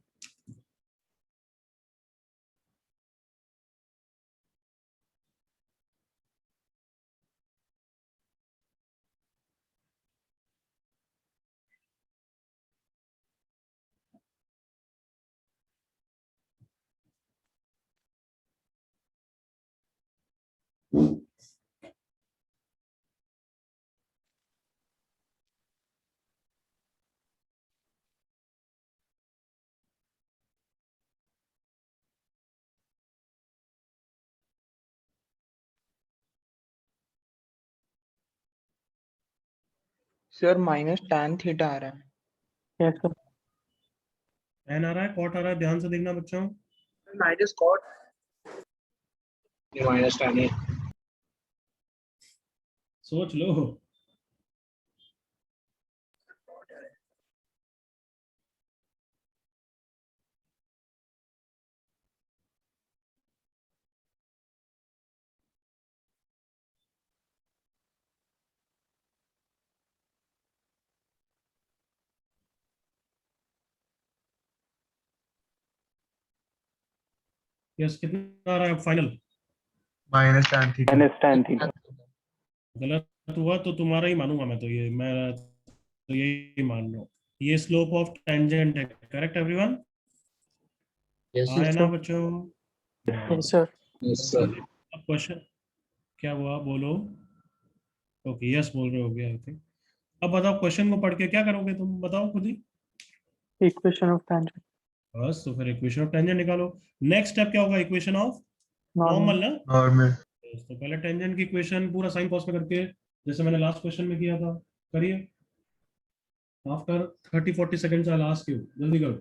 Speaker 6: सर माइनस tan थीटा आ रहा है.
Speaker 2: Yes, sir.
Speaker 1: tan आ रहा है, cot आ रहा है, ध्यान से देखना बच्चों।
Speaker 4: minus cot minus tan है।
Speaker 1: सोच लो। यस, कितना आ रहा है final?
Speaker 3: minus tan theta.
Speaker 2: Minus tan theta.
Speaker 1: गलत हुआ तो तुम्हारा ही मानूंगा मैं, तो ये मैं तो यही मान रहा हूँ, ये स्लोप ऑफ टेंजेंट है, करेक्ट एवरीवन?
Speaker 5: yes
Speaker 1: हाँ
Speaker 5: sir.
Speaker 1: है ना बच्चों?
Speaker 2: Yes, sir.
Speaker 4: Yes sir.
Speaker 1: अब क्वेश्चन क्या हुआ बोलो? ओके यस बोल रहे हो गया आई थिंक। अब बताओ क्वेश्चन को पढ़ के क्या करोगे तुम, बताओ खुद ही।
Speaker 2: Equation of tangent.
Speaker 1: बस तो फिर इक्वेशन ऑफ टेंजेंट निकालो। नेक्स्ट स्टेप क्या होगा? Equation of
Speaker 2: Normal.
Speaker 1: नॉर्मल ना।
Speaker 3: Normal.
Speaker 1: तो पहले टेंजेंट की इक्वेशन पूरा साइन कॉस में करके, जैसे मैंने लास्ट क्वेश्चन में किया था, करिए। After 30-40 seconds I ask you, जल्दी करो।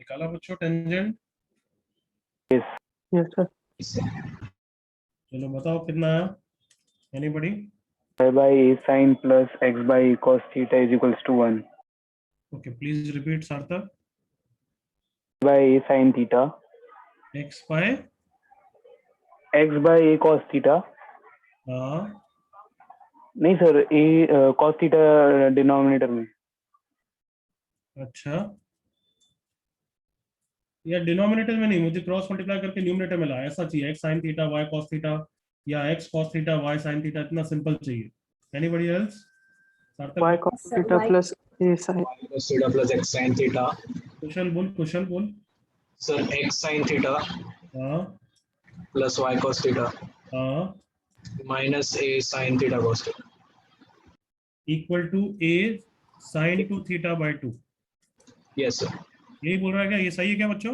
Speaker 1: निकाला बच्चों टेंजेंट?
Speaker 2: Yes. Yes, sir.
Speaker 1: चलो बताओ कितना आया, anybody?
Speaker 2: Y by A sin plus X by A cos theta is equals to 1.
Speaker 1: Okay please repeat Sarthak.
Speaker 2: By A sin theta.
Speaker 1: X by
Speaker 2: X by A cos theta.
Speaker 1: हाँ,
Speaker 2: नहीं सर, A cos theta डिनोमिनेटर में.
Speaker 1: अच्छा यार डिनोमिनेटर में नहीं, मुझे क्रॉस मल्टीप्लाई करके न्यूमरेटर में ला, ऐसा चाहिए, x sine theta y cos theta, या x cos theta y sine theta, इतना सिंपल चाहिए। Anybody else?
Speaker 2: Y
Speaker 1: Sarthak
Speaker 2: cos theta plus A sin.
Speaker 4: Cos theta plus x sin theta.
Speaker 1: कुशल बोल, कुशल बोल।
Speaker 4: Sir, x sin theta
Speaker 1: हाँ
Speaker 4: plus y cos theta
Speaker 1: हाँ,
Speaker 4: minus a sin theta cos theta.
Speaker 1: Equal to a sine two theta by 2,
Speaker 4: Yes sir.
Speaker 1: यही बोल रहा है क्या? ये सही है क्या बच्चों?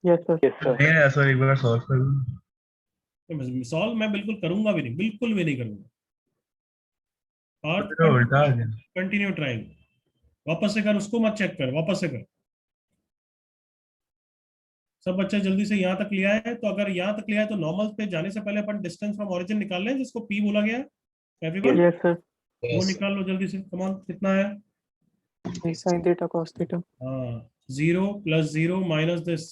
Speaker 2: Yes, sir. Yes, sir.
Speaker 3: नहीं है सर, एक बार सॉल्व करो।
Speaker 1: सॉल्व मैं बिल्कुल करूंगा भी नहीं, बिल्कुल भी नहीं करूंगा। पार्थ
Speaker 3: तो उल्टा आ गया।
Speaker 1: कंटिन्यू ट्राइंग, वापस से कर, उसको मत चेक कर, वापस से कर। सब बच्चे जल्दी से यहाँ तक लिया है, तो अगर यहाँ तक लिया है तो नॉर्मल पे जाने से पहले अपन डिस्टेंस फ्रॉम ओरिजिन निकाल लें, जिसको पी बोला गया है। Everyone
Speaker 2: Yes, sir.
Speaker 1: वो
Speaker 4: Yes.
Speaker 1: निकाल लो जल्दी से, कम ऑन, कितना है?
Speaker 2: A sin theta cos theta.
Speaker 1: हाँ, 0 + 0 minus this,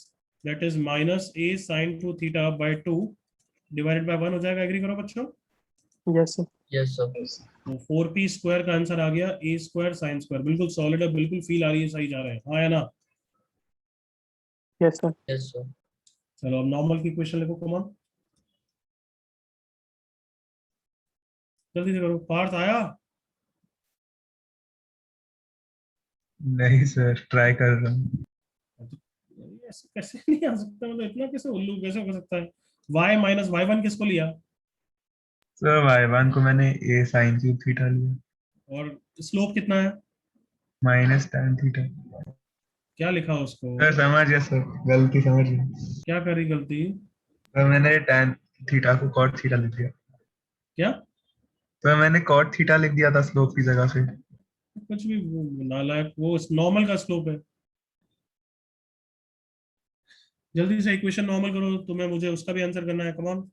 Speaker 1: that is -a sin 2 theta by 2 divided bye 1 हो जाएगा। एग्री करो बच्चों?
Speaker 2: Yes, sir.
Speaker 5: Yes, sir.
Speaker 4: Yes.
Speaker 1: तो 4p स्क्वायर का आंसर आ गया a² sin स्क्वायर। बिल्कुल सॉलिड है, बिल्कुल फील आ रही है, सही जा रहे हैं, हाँ या ना?
Speaker 2: Yes, sir.
Speaker 5: Yes, sir.
Speaker 1: चलो अब नॉर्मल की क्वेश्चन लिखो, कम ऑन, जल्दी से करो। पार्थ आया?
Speaker 3: नहीं सर, ट्राई कर रहा हूँ।
Speaker 1: ऐसे कैसे नहीं आ सकता, मतलब इतना कैसे उल्लू कैसे हो सकता है? y - y1 किसको लिया?
Speaker 3: सर y1 को मैंने a sin क्यूब थीटा लिया,
Speaker 1: और स्लोप कितना है?
Speaker 3: Minus tan theta.
Speaker 1: क्या लिखा उसको?
Speaker 3: सर समझ गया सर, गलती समझ गया।
Speaker 1: क्या करी गलती?
Speaker 3: सर मैंने tan थीटा को cot थीटा लिख दिया।
Speaker 1: क्या?
Speaker 3: सर मैंने cot थीटा लिख दिया था स्लोप की जगह पे।
Speaker 1: कुछ भी, वो नालायक, वो नॉर्मल का स्लोप है। जल्दी से इक्वेशन नॉर्मल करो, तुम्हें मुझे उसका भी आंसर करना है, come on.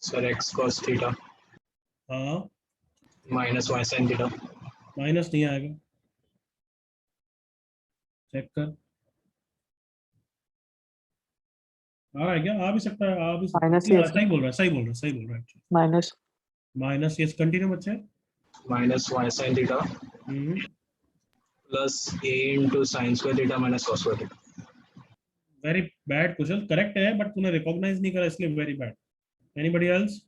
Speaker 4: Sir, x cos theta
Speaker 1: हाँ,
Speaker 4: minus y sin theta.
Speaker 1: Minus नहीं आएगा, चेक कर, आ रहा है क्या? आ भी सकता है, आ भी सकता है।
Speaker 2: Minus,
Speaker 1: हाँ,
Speaker 2: yes,
Speaker 1: सही बोल रहा है, सही बोल रहा है, सही बोल रहा है।
Speaker 2: Minus.
Speaker 1: माइनस, ये कंटिन्यू बच्चे।
Speaker 4: Minus y sin theta
Speaker 1: hmm,
Speaker 4: plus a into sin square theta minus cos square theta.
Speaker 1: Very bad question, correct है बट तूने रिकॉग्नाइज नहीं करा, इसलिए very bad. Anybody else?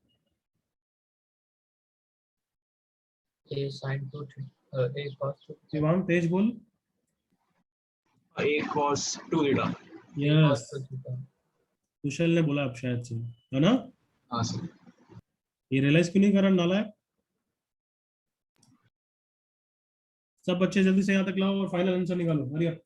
Speaker 5: A sin 2 theta. A cos 2 theta.
Speaker 1: Shivang तेज बोल।
Speaker 4: A cos 2 theta.
Speaker 5: A cos
Speaker 1: yes,
Speaker 5: 2 theta.
Speaker 1: Kushal ने बोला अब शायद से, है ना?
Speaker 4: हाँ sir.
Speaker 1: ये रियलाइज क्यों नहीं कर रहा नालायक? सब बच्चे जल्दी से यहाँ तक लाओ और फाइनल आंसर निकालो, हरी अप।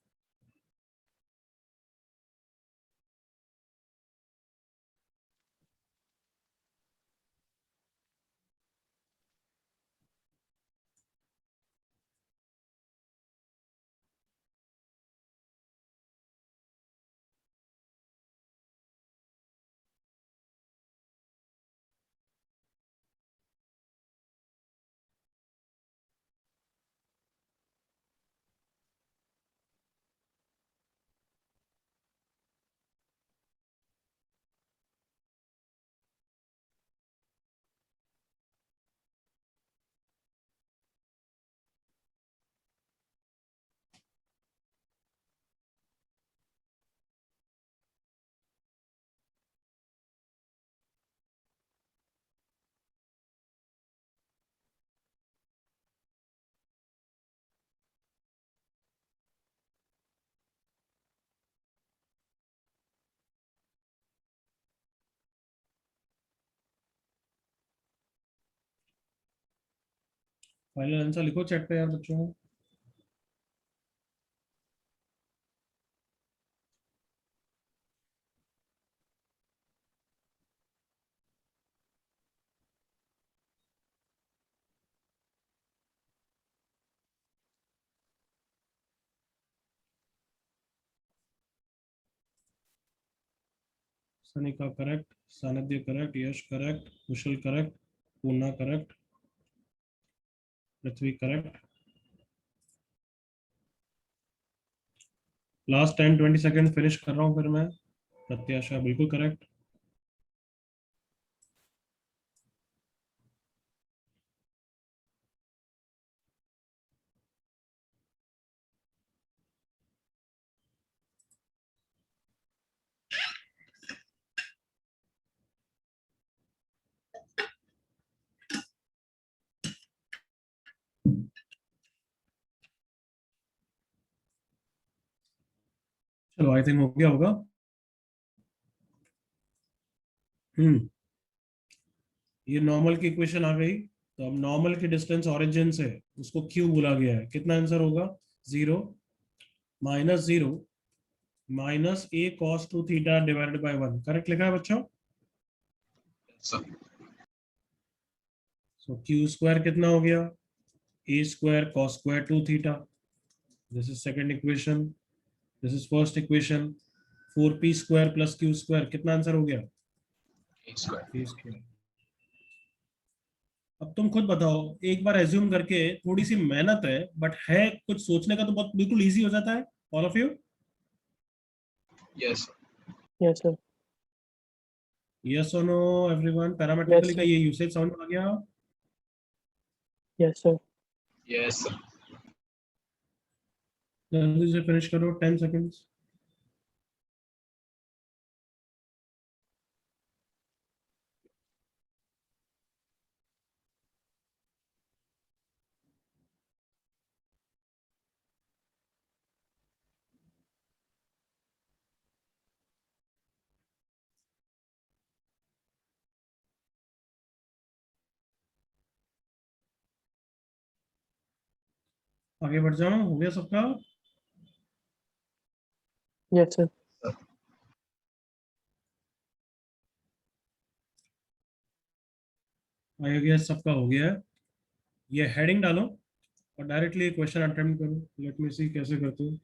Speaker 1: फाइनल आंसर लिखो चैट पे यार बच्चों। सनिका करेक्ट, सानिध्य करेक्ट, यश करेक्ट, कुशल करेक्ट, पूर्णा करेक्ट, पृथ्वी करेक्ट। लास्ट 10-20 सेकंड फिनिश कर रहा हूँ फिर मैं। प्रत्याशा बिल्कुल करेक्ट। चलो आई थिंक हो गया होगा। ये नॉर्मल की इक्वेशन आ गई, तो अब नॉर्मल की डिस्टेंस ओरिजिन से उसको क्यू बोला गया है। कितना आंसर होगा? 0 - 0 minus a cos 2 theta divided by 1। Correct लिखा है बच्चों?
Speaker 4: Yes, sir.
Speaker 1: सो क्यू स्क्वायर कितना हो गया? a square cos square 2 theta. This is second equation. This is first equation. 4p square plus q square कितना आंसर हो गया?
Speaker 4: A square.
Speaker 1: a square. अब तुम खुद बताओ, एक बार एज्यूम करके, थोड़ी सी मेहनत है बट है, कुछ सोचने का तो बहुत बिल्कुल इजी हो जाता है. All of you?
Speaker 4: Yes.
Speaker 2: Yes, sir.
Speaker 1: Yes और नो एवरीवन? पैरामेट्रिकली
Speaker 2: Yes,
Speaker 1: का
Speaker 2: sir.
Speaker 1: ये यूसेज साउंड आ गया?
Speaker 2: Yes, sir.
Speaker 4: Yes, sir.
Speaker 1: जल्दी से फिनिश करो, 10 सेकंड्स. आगे बढ़ जाओ, हो गया सबका?
Speaker 2: Yes, sir.
Speaker 1: आई गेस सबका हो गया है. ये हेडिंग डालो और डायरेक्टली क्वेश्चन अटेम्प्ट करो. लेट मी सी कैसे करते हो.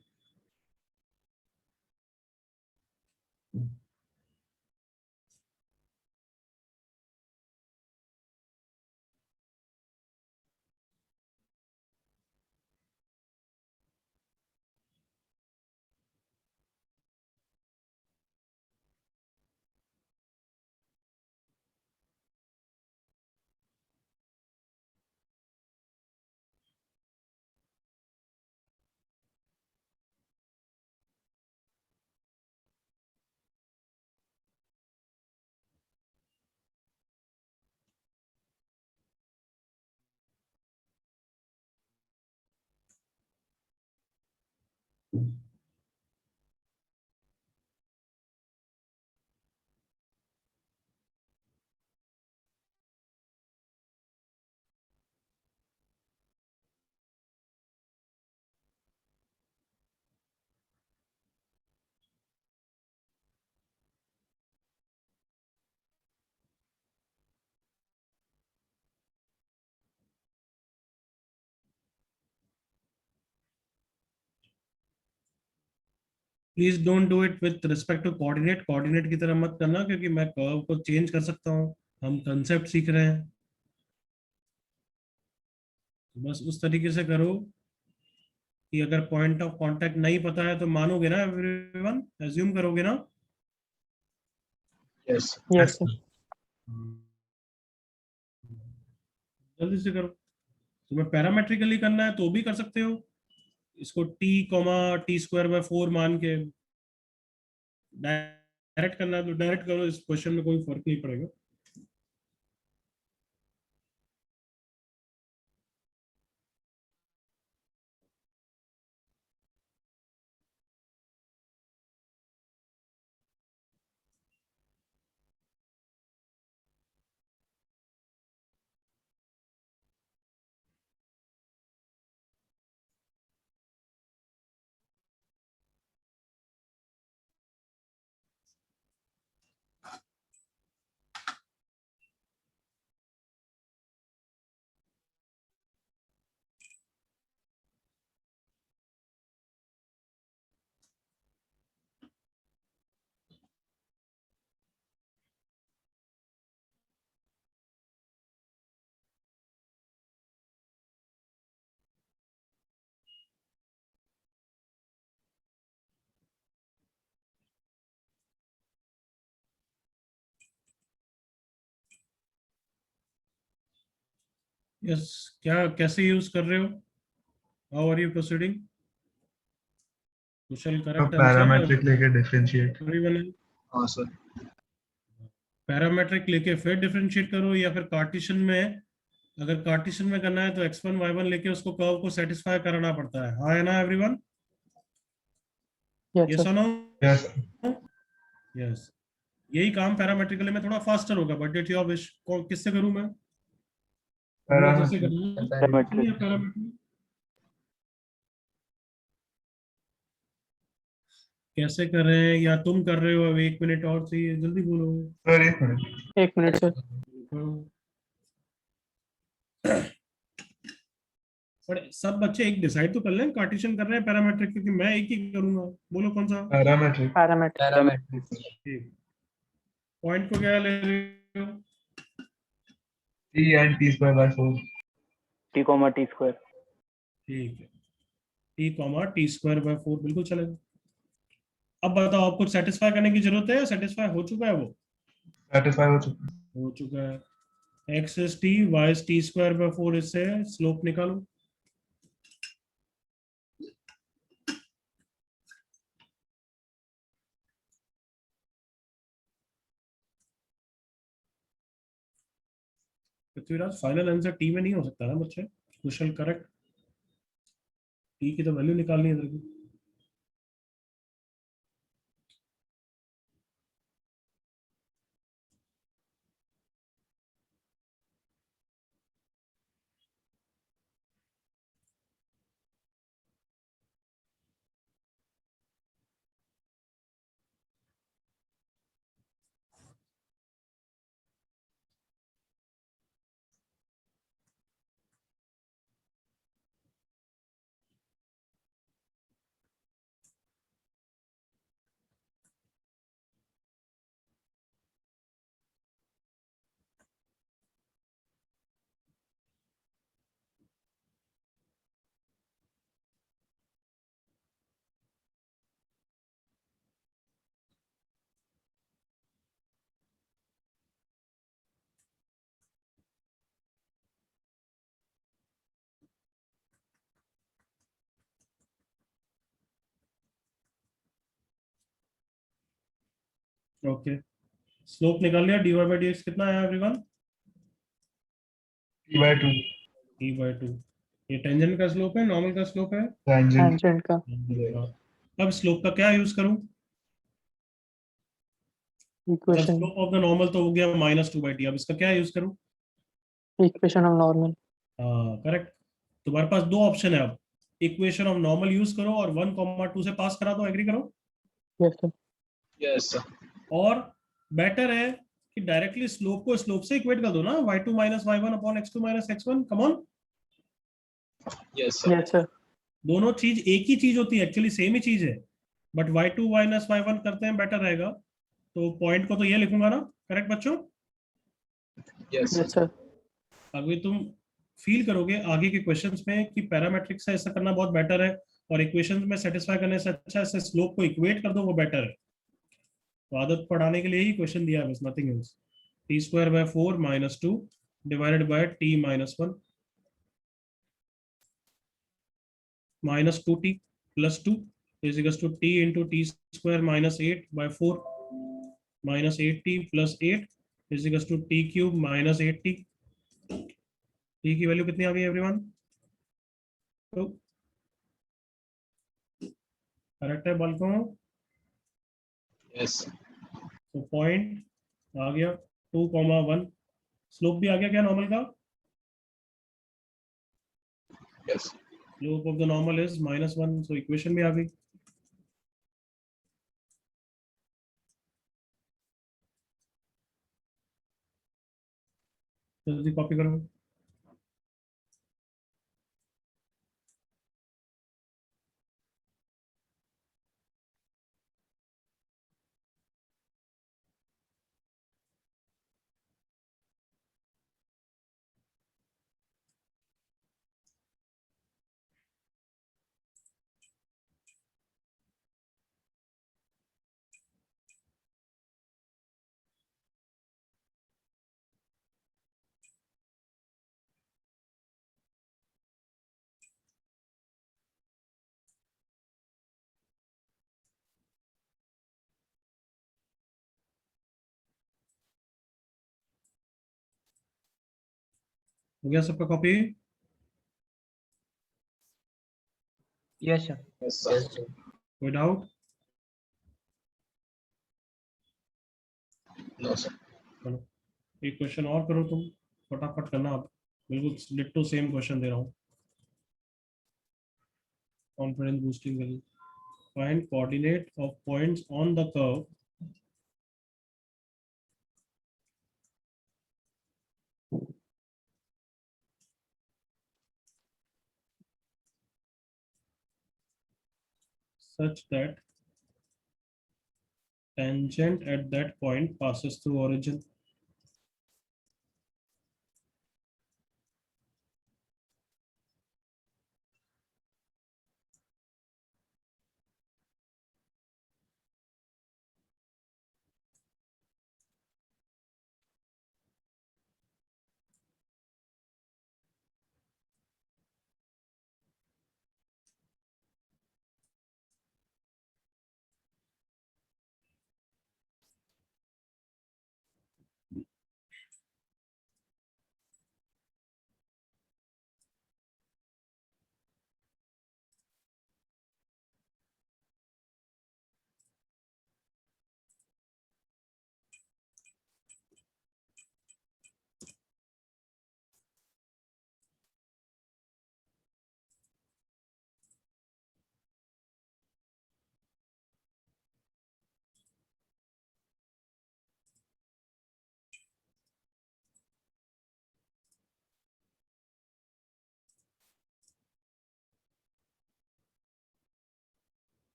Speaker 1: Please don't do it with respect to coordinate. Coordinate की तरह मत करना, क्योंकि मैं कर्व को चेंज कर सकता हूँ. हम कंसेप्ट सीख रहे हैं. बस उस तरीके से करो कि अगर पॉइंट ऑफ कांटेक्ट नहीं पता है तो मानोगे ना एवरीवन? एज्यूम करोगे ना?
Speaker 4: Yes.
Speaker 2: Yes, sir.
Speaker 1: जल्दी से करो. तुम्हें पैरामेट्रिकली करना है तो भी कर सकते हो. इसको t comma T square by 4 मान के डायरेक्ट करना है तो डायरेक्ट करो. इस क्वेश्चन में कोई फर्क नहीं पड़ेगा. यस, क्या कैसे यूज कर रहे हो? How are you proceeding? Kushal
Speaker 3: तो
Speaker 1: करेक्ट
Speaker 3: पैरामेट्रिक लेके डिफरेंशिएट.
Speaker 1: आंसर.
Speaker 4: हाँ, sir.
Speaker 1: पैरामेट्रिक लेके फिर डिफरेंशिएट करो, या फिर कार्टेशियन में, अगर कार्टेशियन में करना है तो x1 y1 लेके उसको कर्व को सेटिस्फाई कराना पड़ता है. हाँ है ना एवरीवन?
Speaker 2: Yes,
Speaker 1: yes
Speaker 2: sir.
Speaker 1: और नो?
Speaker 3: यस.
Speaker 1: यस. यही काम पैरामेट्रिकली में थोड़ा फास्टर होगा, बट इट योर विश. किससे करूं मैं? तुमने जैसे करना है.
Speaker 2: Parametric.
Speaker 1: या पैरामेट्रिक कैसे कर रहे हैं, या तुम कर रहे हो? अब 1 मिनट और चाहिए, जल्दी बोलो.
Speaker 3: सर एक मिनट.
Speaker 2: 1 minute, sir.
Speaker 1: पर सब बच्चे एक डिसाइड तो कर लें, कार्टेशियन कर रहे हैं पैरामेट्रिक, क्योंकि मैं एक ही करूंगा। बोलो कौन सा?
Speaker 3: पैरामेट्रिक।
Speaker 2: पैरामेट्रिक।
Speaker 5: पैरामेट्रिक।
Speaker 1: ठीक। पॉइंट को क्या ले रहे हो?
Speaker 3: t and t²/4।
Speaker 2: T comma T square.
Speaker 1: ठीक है, t(t²/4) बिल्कुल चलेगा। अब बताओ, आपको सेटिस्फाई करने की जरूरत है या सेटिस्फाई हो चुका है? वो
Speaker 3: सेटिस्फाई हो चुका है।
Speaker 1: हो चुका है। x is t, y is t²/4, इससे स्लोप निकालो। पृथ्वीराज, फाइनल आंसर टी में नहीं हो सकता ना बच्चे? कुशल करेक्ट, टी की तो वैल्यू निकालनी है इधर की। ओके, स्लोप निकाल लिया। dy/dx कितना है एवरीवन?
Speaker 3: t/2।
Speaker 1: t/2। ये टेंजेंट का स्लोप है, नॉर्मल का स्लोप है?
Speaker 3: टेंजेंट।
Speaker 2: टेंजेंट का।
Speaker 1: अब स्लोप का क्या यूज करूं? जब
Speaker 2: equation.
Speaker 1: Slope of the normal तो हो गया -2/t, अब इसका क्या यूज करूं?
Speaker 2: Equation of normal.
Speaker 1: हाँ करेक्ट। तुम्हारे पास दो ऑप्शन है अब, इक्वेशन ऑफ नॉर्मल यूज करो और 1,2 से पास करा दो, एग्री करो।
Speaker 2: Yes sir.
Speaker 4: Yes, sir.
Speaker 1: और बेटर है कि डायरेक्टली स्लोप को स्लोप से इक्वेट कर दो ना, y2 - y1 upon x2 - x1। Come on,
Speaker 4: Yes, sir.
Speaker 2: Yes sir.
Speaker 1: दोनों चीज एक ही चीज होती है, एक्चुअली सेम ही चीज है, बट y2 - y1 करते हैं, बेटर रहेगा। तो पॉइंट को तो ये लिखूंगा ना, करेक्ट बच्चों?
Speaker 4: Yes, sir.
Speaker 2: Yes sir.
Speaker 1: अभी तुम फील करोगे आगे के क्वेश्चंस में कि पैरामेट्रिक से ऐसा करना बहुत बेटर है, और इक्वेशंस में सेटिस्फाई करने से अच्छा ऐसे स्लोप को इक्वेट कर दो, वो बेटर है। तो आदत पढ़ाने के लिए ही क्वेश्चन दिया है, बस nothing else. t²/4 - 2 divided by t - 1 -2t + 2 is equals to t into t² - 8/4 -8t + 8 is equals to t³ - 8t। t की वैल्यू कितनी आ गई एवरीवन? तो करेक्ट है बालकों?
Speaker 4: Yes.
Speaker 1: तो पॉइंट आ गया 2,1। स्लोप भी आ गया क्या नॉर्मल का?
Speaker 4: Yes.
Speaker 1: Slope of the normal is -1, so equation भी आ गई। जल्दी कॉपी करो। हो गया सबका copy?
Speaker 6: Yes sir.
Speaker 4: Yes, sir.
Speaker 5: Yes, sir.
Speaker 1: कोई डाउट?
Speaker 4: No, sir.
Speaker 1: चलो एक क्वेश्चन और करो तुम, फटाफट करना। आप बिल्कुल डिट्टो सेम क्वेश्चन दे रहा हूँ। कॉन्फिडेंस बूस्टिंग के लिए, find coordinate of points on the curve such that tangent at that point passes through origin.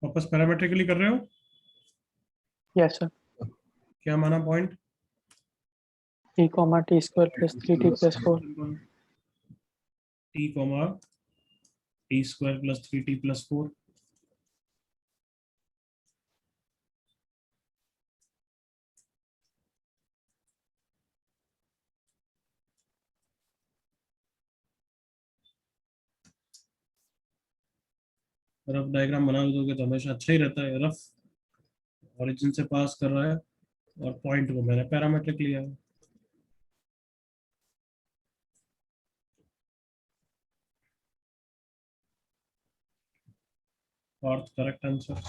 Speaker 1: वापस पैरामेट्रिकली कर रहे हो?
Speaker 7: Yes, sir.
Speaker 1: क्या माना point?
Speaker 7: T comma T square plus 3T plus 4.
Speaker 1: T comma T square plus 3T plus 4. Rough diagram बना दोगे तो हमेशा अच्छा ही रहता है। रफ ओरिजिन से पास कर रहा है और पॉइंट को मैंने पैरामेट्रिक लिया है। Fourth correct answer.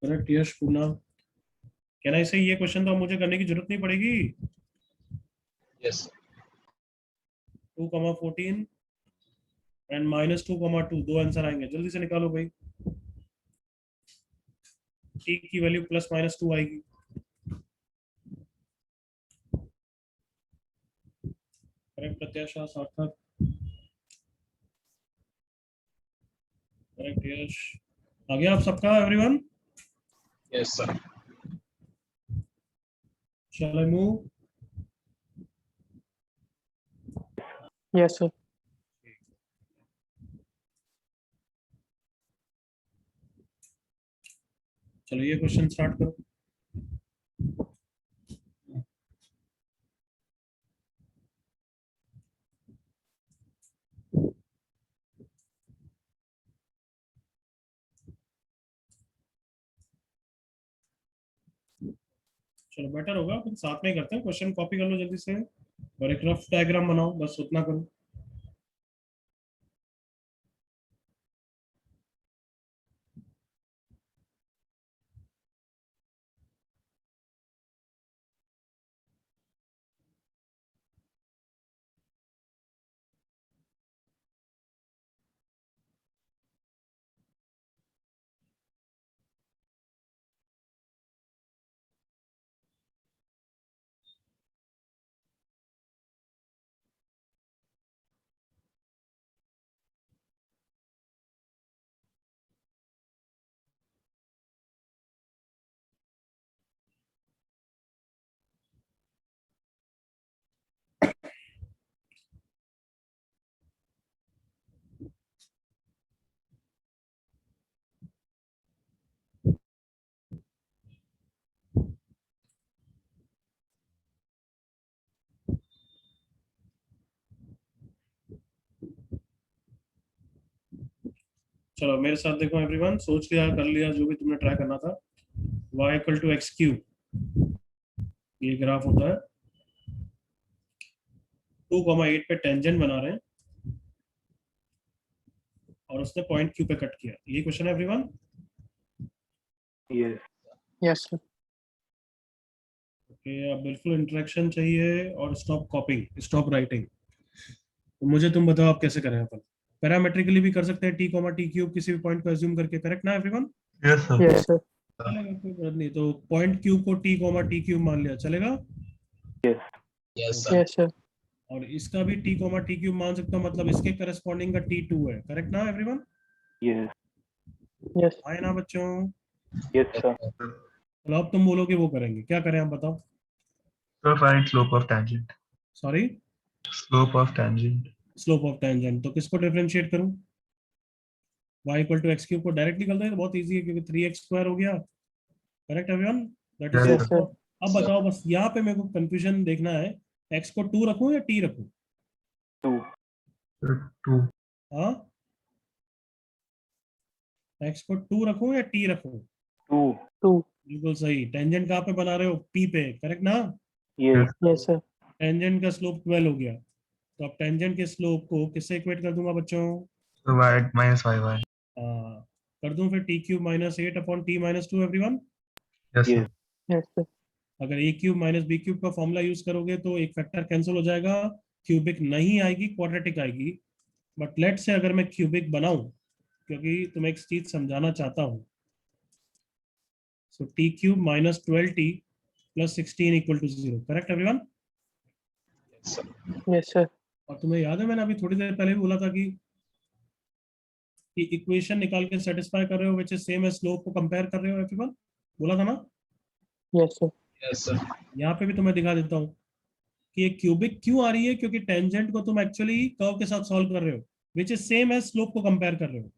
Speaker 1: Correct Yash Poona. Can I से ये क्वेश्चन तो मुझे करने की जरूरत नहीं पड़ेगी।
Speaker 4: Yes.
Speaker 1: 2,14 एंड -2,2 दो आंसर आएंगे, जल्दी से निकालो भाई। टी की वैल्यू +-2 आएगी। करेक्ट प्रत्याशा सार्थक। करेक्ट यश। आ गया आप सबका everyone?
Speaker 4: Yes, sir.
Speaker 1: Shall I move?
Speaker 7: Yes, sir.
Speaker 1: चलो ये क्वेश्चन स्टार्ट करो। चलो बेटर होगा, फिर साथ में ही करते हैं। क्वेश्चन कॉपी कर लो जल्दी से और एक रफ डायग्राम बनाओ, बस उतना करो। चलो मेरे साथ देखो एवरीवन, सोच लिया, कर लिया जो भी तुमने ट्राई करना था। y equal to x cube, ये ग्राफ होता है। 2,8 पे टेंजेंट बना रहे हैं और उसने पॉइंट क्यू पे कट किया। ये क्वेश्चन है everyone.
Speaker 2: Yes
Speaker 7: Yes, sir.
Speaker 1: Okay, अब बिल्कुल इंटरेक्शन चाहिए और स्टॉप कॉपिंग, स्टॉप राइटिंग। तो मुझे तुम बताओ आप कैसे करें। अपन पैरामेट्रिकली भी कर सकते हैं, टी कॉमा टी क्यूब किसी भी पॉइंट को एज्यूम करके, करेक्ट ना everyone?
Speaker 3: Yes sir.
Speaker 7: Yes, sir.
Speaker 1: चलेगा, कोई बात नहीं। तो पॉइंट क्यू को टी कॉमा टी क्यूब मान लिया, चलेगा?
Speaker 4: Yes, sir.
Speaker 7: Yes, sir.
Speaker 1: और इसका भी टी कॉमा टी क्यूब मान सकता हूँ, मतलब इसके करस्पॉन्डिंग का T2 है, करेक्ट ना एवरीवन?
Speaker 2: Yes
Speaker 7: Yes.
Speaker 1: आए ना बच्चों?
Speaker 2: Yes sir.
Speaker 1: चलो अब तुम बोलोगे वो करेंगे, क्या करें आप बताओ?
Speaker 3: Sir find slope of tangent.
Speaker 1: Sorry,
Speaker 3: slope of tangent.
Speaker 1: Slope of tangent. तो किसको डिफरेंशिएट करूं? y equal to x cube को डायरेक्ट निकल जाए तो बहुत इजी है, क्योंकि 3x स्क्वायर हो गया। Correct everyone? That is
Speaker 3: Yes,
Speaker 7: Yes, sir.
Speaker 1: अब बताओ, बस यहाँ पे मेरे को कंफ्यूजन देखना है, x को 2 रखूं या t रखूं?
Speaker 3: 2।
Speaker 1: हाँ, x को 2 रखूं या t रखूं?
Speaker 2: 2
Speaker 7: 2.
Speaker 1: बिल्कुल सही। टेंजेंट कहाँ पे बना रहे हो? p पे, करेक्ट ना?
Speaker 2: Yes
Speaker 7: Yes, sir.
Speaker 1: टेंजेंट का स्लोप 12 हो गया, तो अब टेंजेंट के स्लोप को किससे इक्वेट कर दूंगा बच्चों?
Speaker 3: So y minus y।
Speaker 1: हाँ, कर दूं फिर T cube minus 8 upon T minus 2 everyone.
Speaker 3: Yes sir।
Speaker 2: Yes.
Speaker 7: Yes, sir.
Speaker 1: अगर ए क्यूब माइनस बी क्यूब का फॉर्मूला यूज करोगे तो एक फैक्टर कैंसिल हो जाएगा, क्यूबिक नहीं आएगी, क्वाड्रेटिक आएगी। बट लेट से अगर मैं क्यूबिक बनाऊं, क्योंकि तुम्हें एक चीज समझाना चाहता हूं। So t cube minus 12t plus 16 equal to 0, correct everyone?
Speaker 4: Yes, sir.
Speaker 7: Yes, sir.
Speaker 1: और तुम्हें याद है मैंने अभी थोड़ी देर पहले भी बोला था कि इक्वेशन निकाल के सेटिस्फाई कर रहे हो which is same as slope को कंपेयर कर रहे हो एवरीवन, बोला था ना?
Speaker 7: Yes, sir.
Speaker 4: Yes, sir.
Speaker 1: यहाँ पे भी तुम्हें दिखा देता हूँ कि ये क्यूबिक क्यों आ रही है, क्योंकि टेंजेंट को तुम एक्चुअली कर्व के साथ सॉल्व कर रहे हो which is same as slope को कंपेयर कर रहे हो।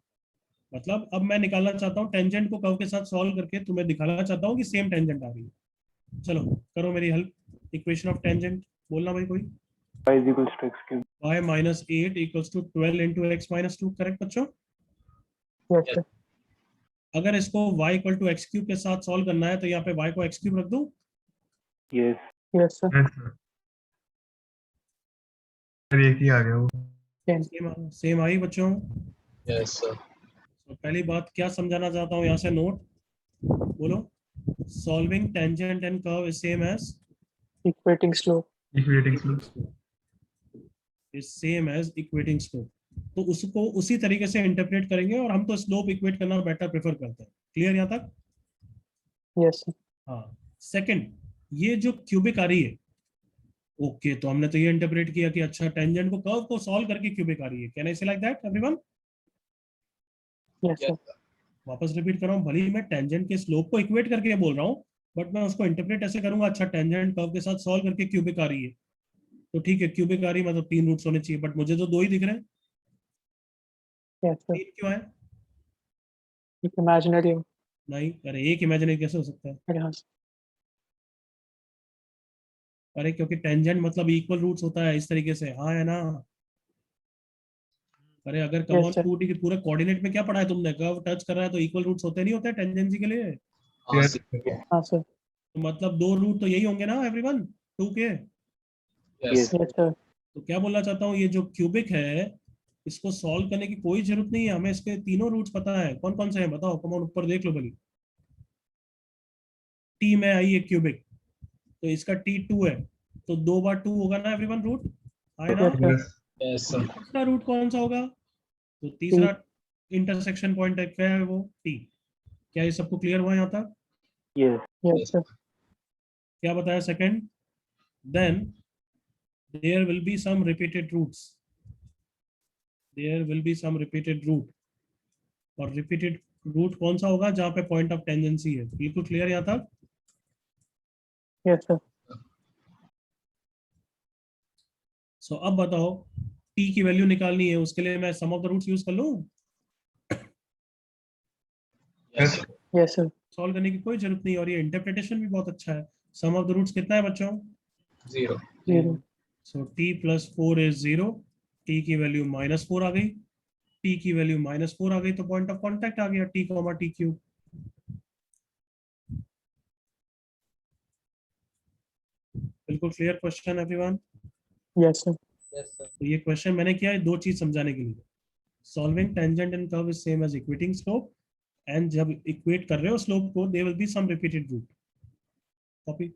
Speaker 1: मतलब अब मैं निकालना चाहता हूँ टेंजेंट को कर्व के साथ सॉल्व करके, तुम्हें दिखाना चाहता हूँ कि सेम टेंजेंट आ रही है। चलो करो मेरी हेल्प। इक्वेशन ऑफ टेंजेंट बोलना भाई कोई।
Speaker 2: y is equals to x cube।
Speaker 1: y minus 8 equals to 12 into x minus 2, correct बच्चों?
Speaker 7: Yes, sir.
Speaker 1: अगर इसको y equal to x cube के साथ सॉल्व करना है तो यहाँ पे y को एक्स क्यूब रख दूं?
Speaker 2: Yes
Speaker 7: Yes, sir.
Speaker 3: Yes sir। फिर एक ही आ गया वो।
Speaker 7: Same.
Speaker 1: सेम आई बच्चों?
Speaker 4: Yes, sir.
Speaker 1: तो पहली बात क्या समझाना चाहता हूँ यहाँ से, नोट बोलो। Solving tangent and curve is same as
Speaker 7: Equating slope.
Speaker 3: Equating slope.
Speaker 1: Is same as equating slope. तो उसको उसी तरीके से इंटरप्रेट करेंगे, और हम तो स्लोप इक्वेट करना बेटर प्रेफर करते हैं। क्लियर यहाँ तक?
Speaker 7: Yes, sir.
Speaker 1: हाँ। सेकंड, ये जो क्यूबिक आ रही है, ओके, तो हमने तो ये इंटरप्रेट किया कि अच्छा टेंजेंट को कर्व को सॉल्व करके क्यूबिक आ रही है। Can I say like that everyone?
Speaker 7: Yes, sir.
Speaker 1: वापस रिपीट कर रहा हूँ, भले ही मैं टेंजेंट के स्लोप को इक्वेट करके बोल रहा हूँ, बट मैं उसको इंटरप्रेट ऐसे करूंगा, अच्छा टेंजेंट कर्व के साथ सॉल्व करके क्यूबिक आ रही है, तो ठीक है क्यूबिक आ रही है मतलब 3 रूट्स होने चाहिए, बट मुझे तो 2 ही दिख रहे हैं।
Speaker 7: Yes, sir.
Speaker 1: 3 क्यों है?
Speaker 7: एक imaginary.
Speaker 1: नहीं, अरे एक इमेजिनरी कैसे हो सकता है?
Speaker 7: Yes.
Speaker 1: अरे क्योंकि टेंजेंट मतलब इक्वल रूट्स होता है इस तरीके से, हाँ है ना? अरे अगर
Speaker 7: Yes,
Speaker 1: come on
Speaker 7: sir.
Speaker 1: Two D के पूरे कोऑर्डिनेट में क्या पढ़ा है तुमने? कर्व टच कर रहा है तो इक्वल रूट्स होते नहीं होते टेंजेंट के लिए?
Speaker 4: हाँ,
Speaker 3: Yes
Speaker 4: sir.
Speaker 3: sir।
Speaker 7: हाँ, sir.
Speaker 1: तो मतलब 2 रूट तो यही होंगे ना एवरीवन, 2 के।
Speaker 4: Yes.
Speaker 2: Yes.
Speaker 7: Yes, sir.
Speaker 1: तो क्या बोलना चाहता हूँ, ये जो क्यूबिक है इसको सॉल्व करने की कोई जरूरत नहीं है, हमें इसके तीनों रूट्स पता है। कौन कौन से हैं बताओ, कम ऑन ऊपर देख लो भली। टी में आई है क्यूबिक, तो इसका टी 2 है, तो 2 बार 2 होगा ना एवरीवन, रूट आए ना।
Speaker 7: Yes, sir.
Speaker 3: Yes.
Speaker 4: Yes, sir.
Speaker 1: तीसरा रूट कौन सा होगा, तो तीसरा इंटरसेक्शन पॉइंट है, क्या है वो, टी। क्या ये सबको क्लियर हुआ यहाँ तक?
Speaker 2: Yes.
Speaker 7: Yes, sir.
Speaker 1: क्या बताया second, then there will be some repeated roots, there will be some repeated root. और रिपीटेड रूट कौन सा होगा, जहां पे पॉइंट ऑफ टेंजेंसी है। बिल्कुल क्लियर यहाँ तक?
Speaker 7: Yes, sir.
Speaker 1: सो अब बताओ, टी की वैल्यू निकालनी है, उसके लिए मैं सम ऑफ द रूट्स यूज कर लूं?
Speaker 4: Yes.
Speaker 7: Yes, sir.
Speaker 1: सॉल्व करने की कोई जरूरत नहीं, और ये इंटरप्रिटेशन भी बहुत अच्छा है। सम ऑफ द रूट्स कितना है बच्चों?
Speaker 4: 0.
Speaker 7: 0.
Speaker 1: So T plus 4 is 0, T की वैल्यू -4 आ गई, टी की वैल्यू -4 आ गई, तो पॉइंट ऑफ कांटेक्ट आ गया टी कॉमा टी क्यूब। बिल्कुल clear question everyone?
Speaker 7: Yes, sir.
Speaker 5: Yes, sir.
Speaker 1: तो ये क्वेश्चन मैंने किया है 2 चीज समझाने के लिए। Solving tangent and curve is same as equating slope, and जब इक्वेट कर रहे हो स्लोप को, there will be some repeated root. Copy.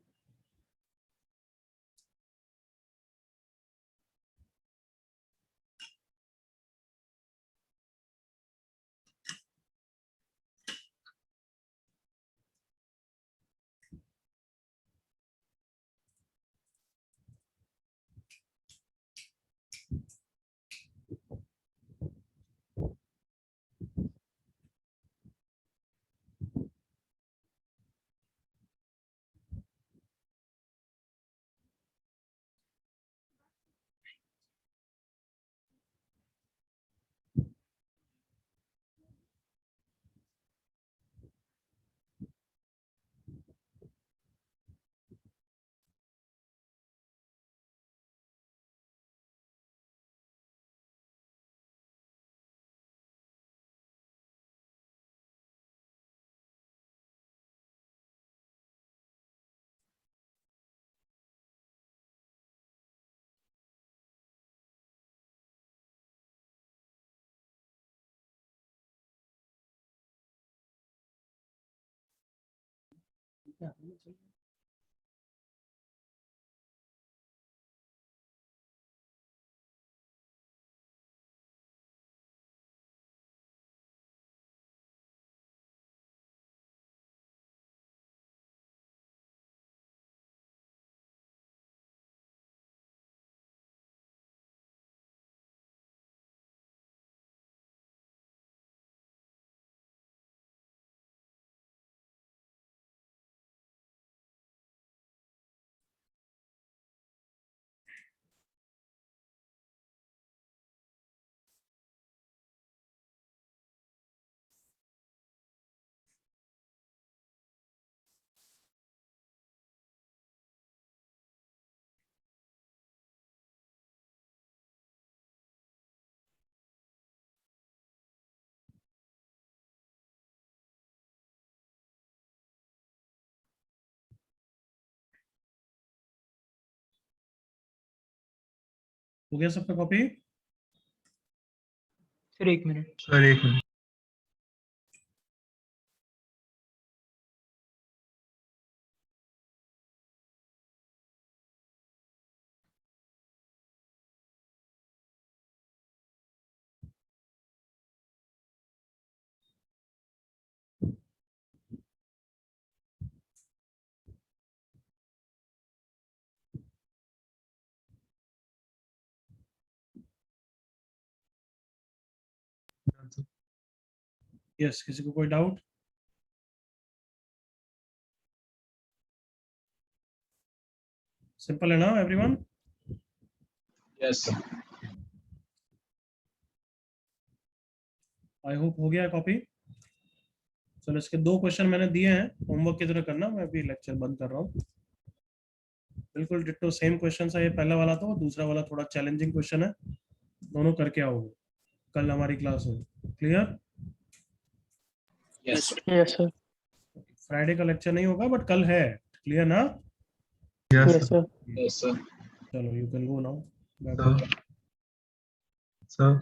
Speaker 1: हो गया सबका कॉपी?
Speaker 6: सर 1 मिनट।
Speaker 3: सर एक मिनट।
Speaker 1: यस, किसी को कोई डाउट? सिंपल है ना everyone?
Speaker 4: Yes, sir.
Speaker 1: I hope हो गया कॉपी। चलो, इसके 2 क्वेश्चन मैंने दिए हैं, होमवर्क की तरह करना। मैं अभी लेक्चर बंद कर रहा हूँ। बिल्कुल डिट्टो सेम क्वेश्चन है, ये पहला वाला तो, दूसरा वाला थोड़ा चैलेंजिंग क्वेश्चन है। दोनों करके आओगे, कल हमारी क्लास होगी। Clear?
Speaker 4: Yes, sir.
Speaker 7: Yes, sir.
Speaker 1: Friday का लेक्चर नहीं होगा, बट कल है, क्लियर ना?
Speaker 3: Yes,
Speaker 7: Yes,
Speaker 3: sir.
Speaker 7: sir.
Speaker 4: Yes, sir.
Speaker 1: चलो, you can go now.
Speaker 3: Sir. Sir.